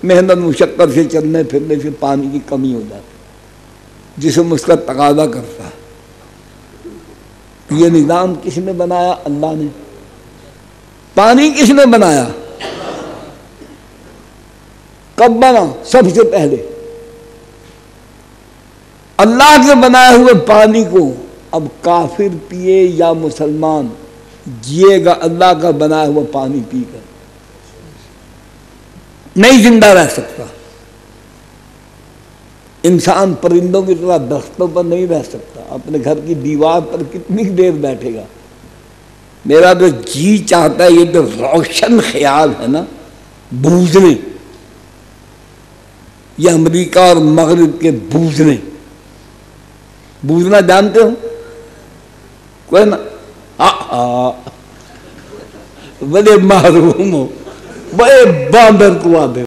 محنت مشقت سے، چلنے پھرنے سے پانی کی کمی ہو جاتی، جسم اس کا تقاضا کرتا ہے. یہ نظام کس نے بنایا؟ اللہ نے. پانی کس نے بنایا؟ کب بنا؟ سب سے پہلے اللہ کے بنائے ہوئے پانی کو اب کافر پیے یا مسلمان، جیے گا اللہ کا بنایا ہوا پانی پی کر، نہیں زندہ رہ سکتا۔ انسان پرندوں کی طرح درختوں پر نہیں رہ سکتا، اپنے گھر کی دیوار پر کتنی دیر بیٹھے گا؟ میرا تو جی چاہتا ہے یہ تو روشن خیال ہے نا، بوجھنے، یہ امریکہ اور مغرب کے بوجھنے، بوجھنا جانتے ہو؟ کوئی نا بڑے محروم ہو، بڑے باندر کو آدھے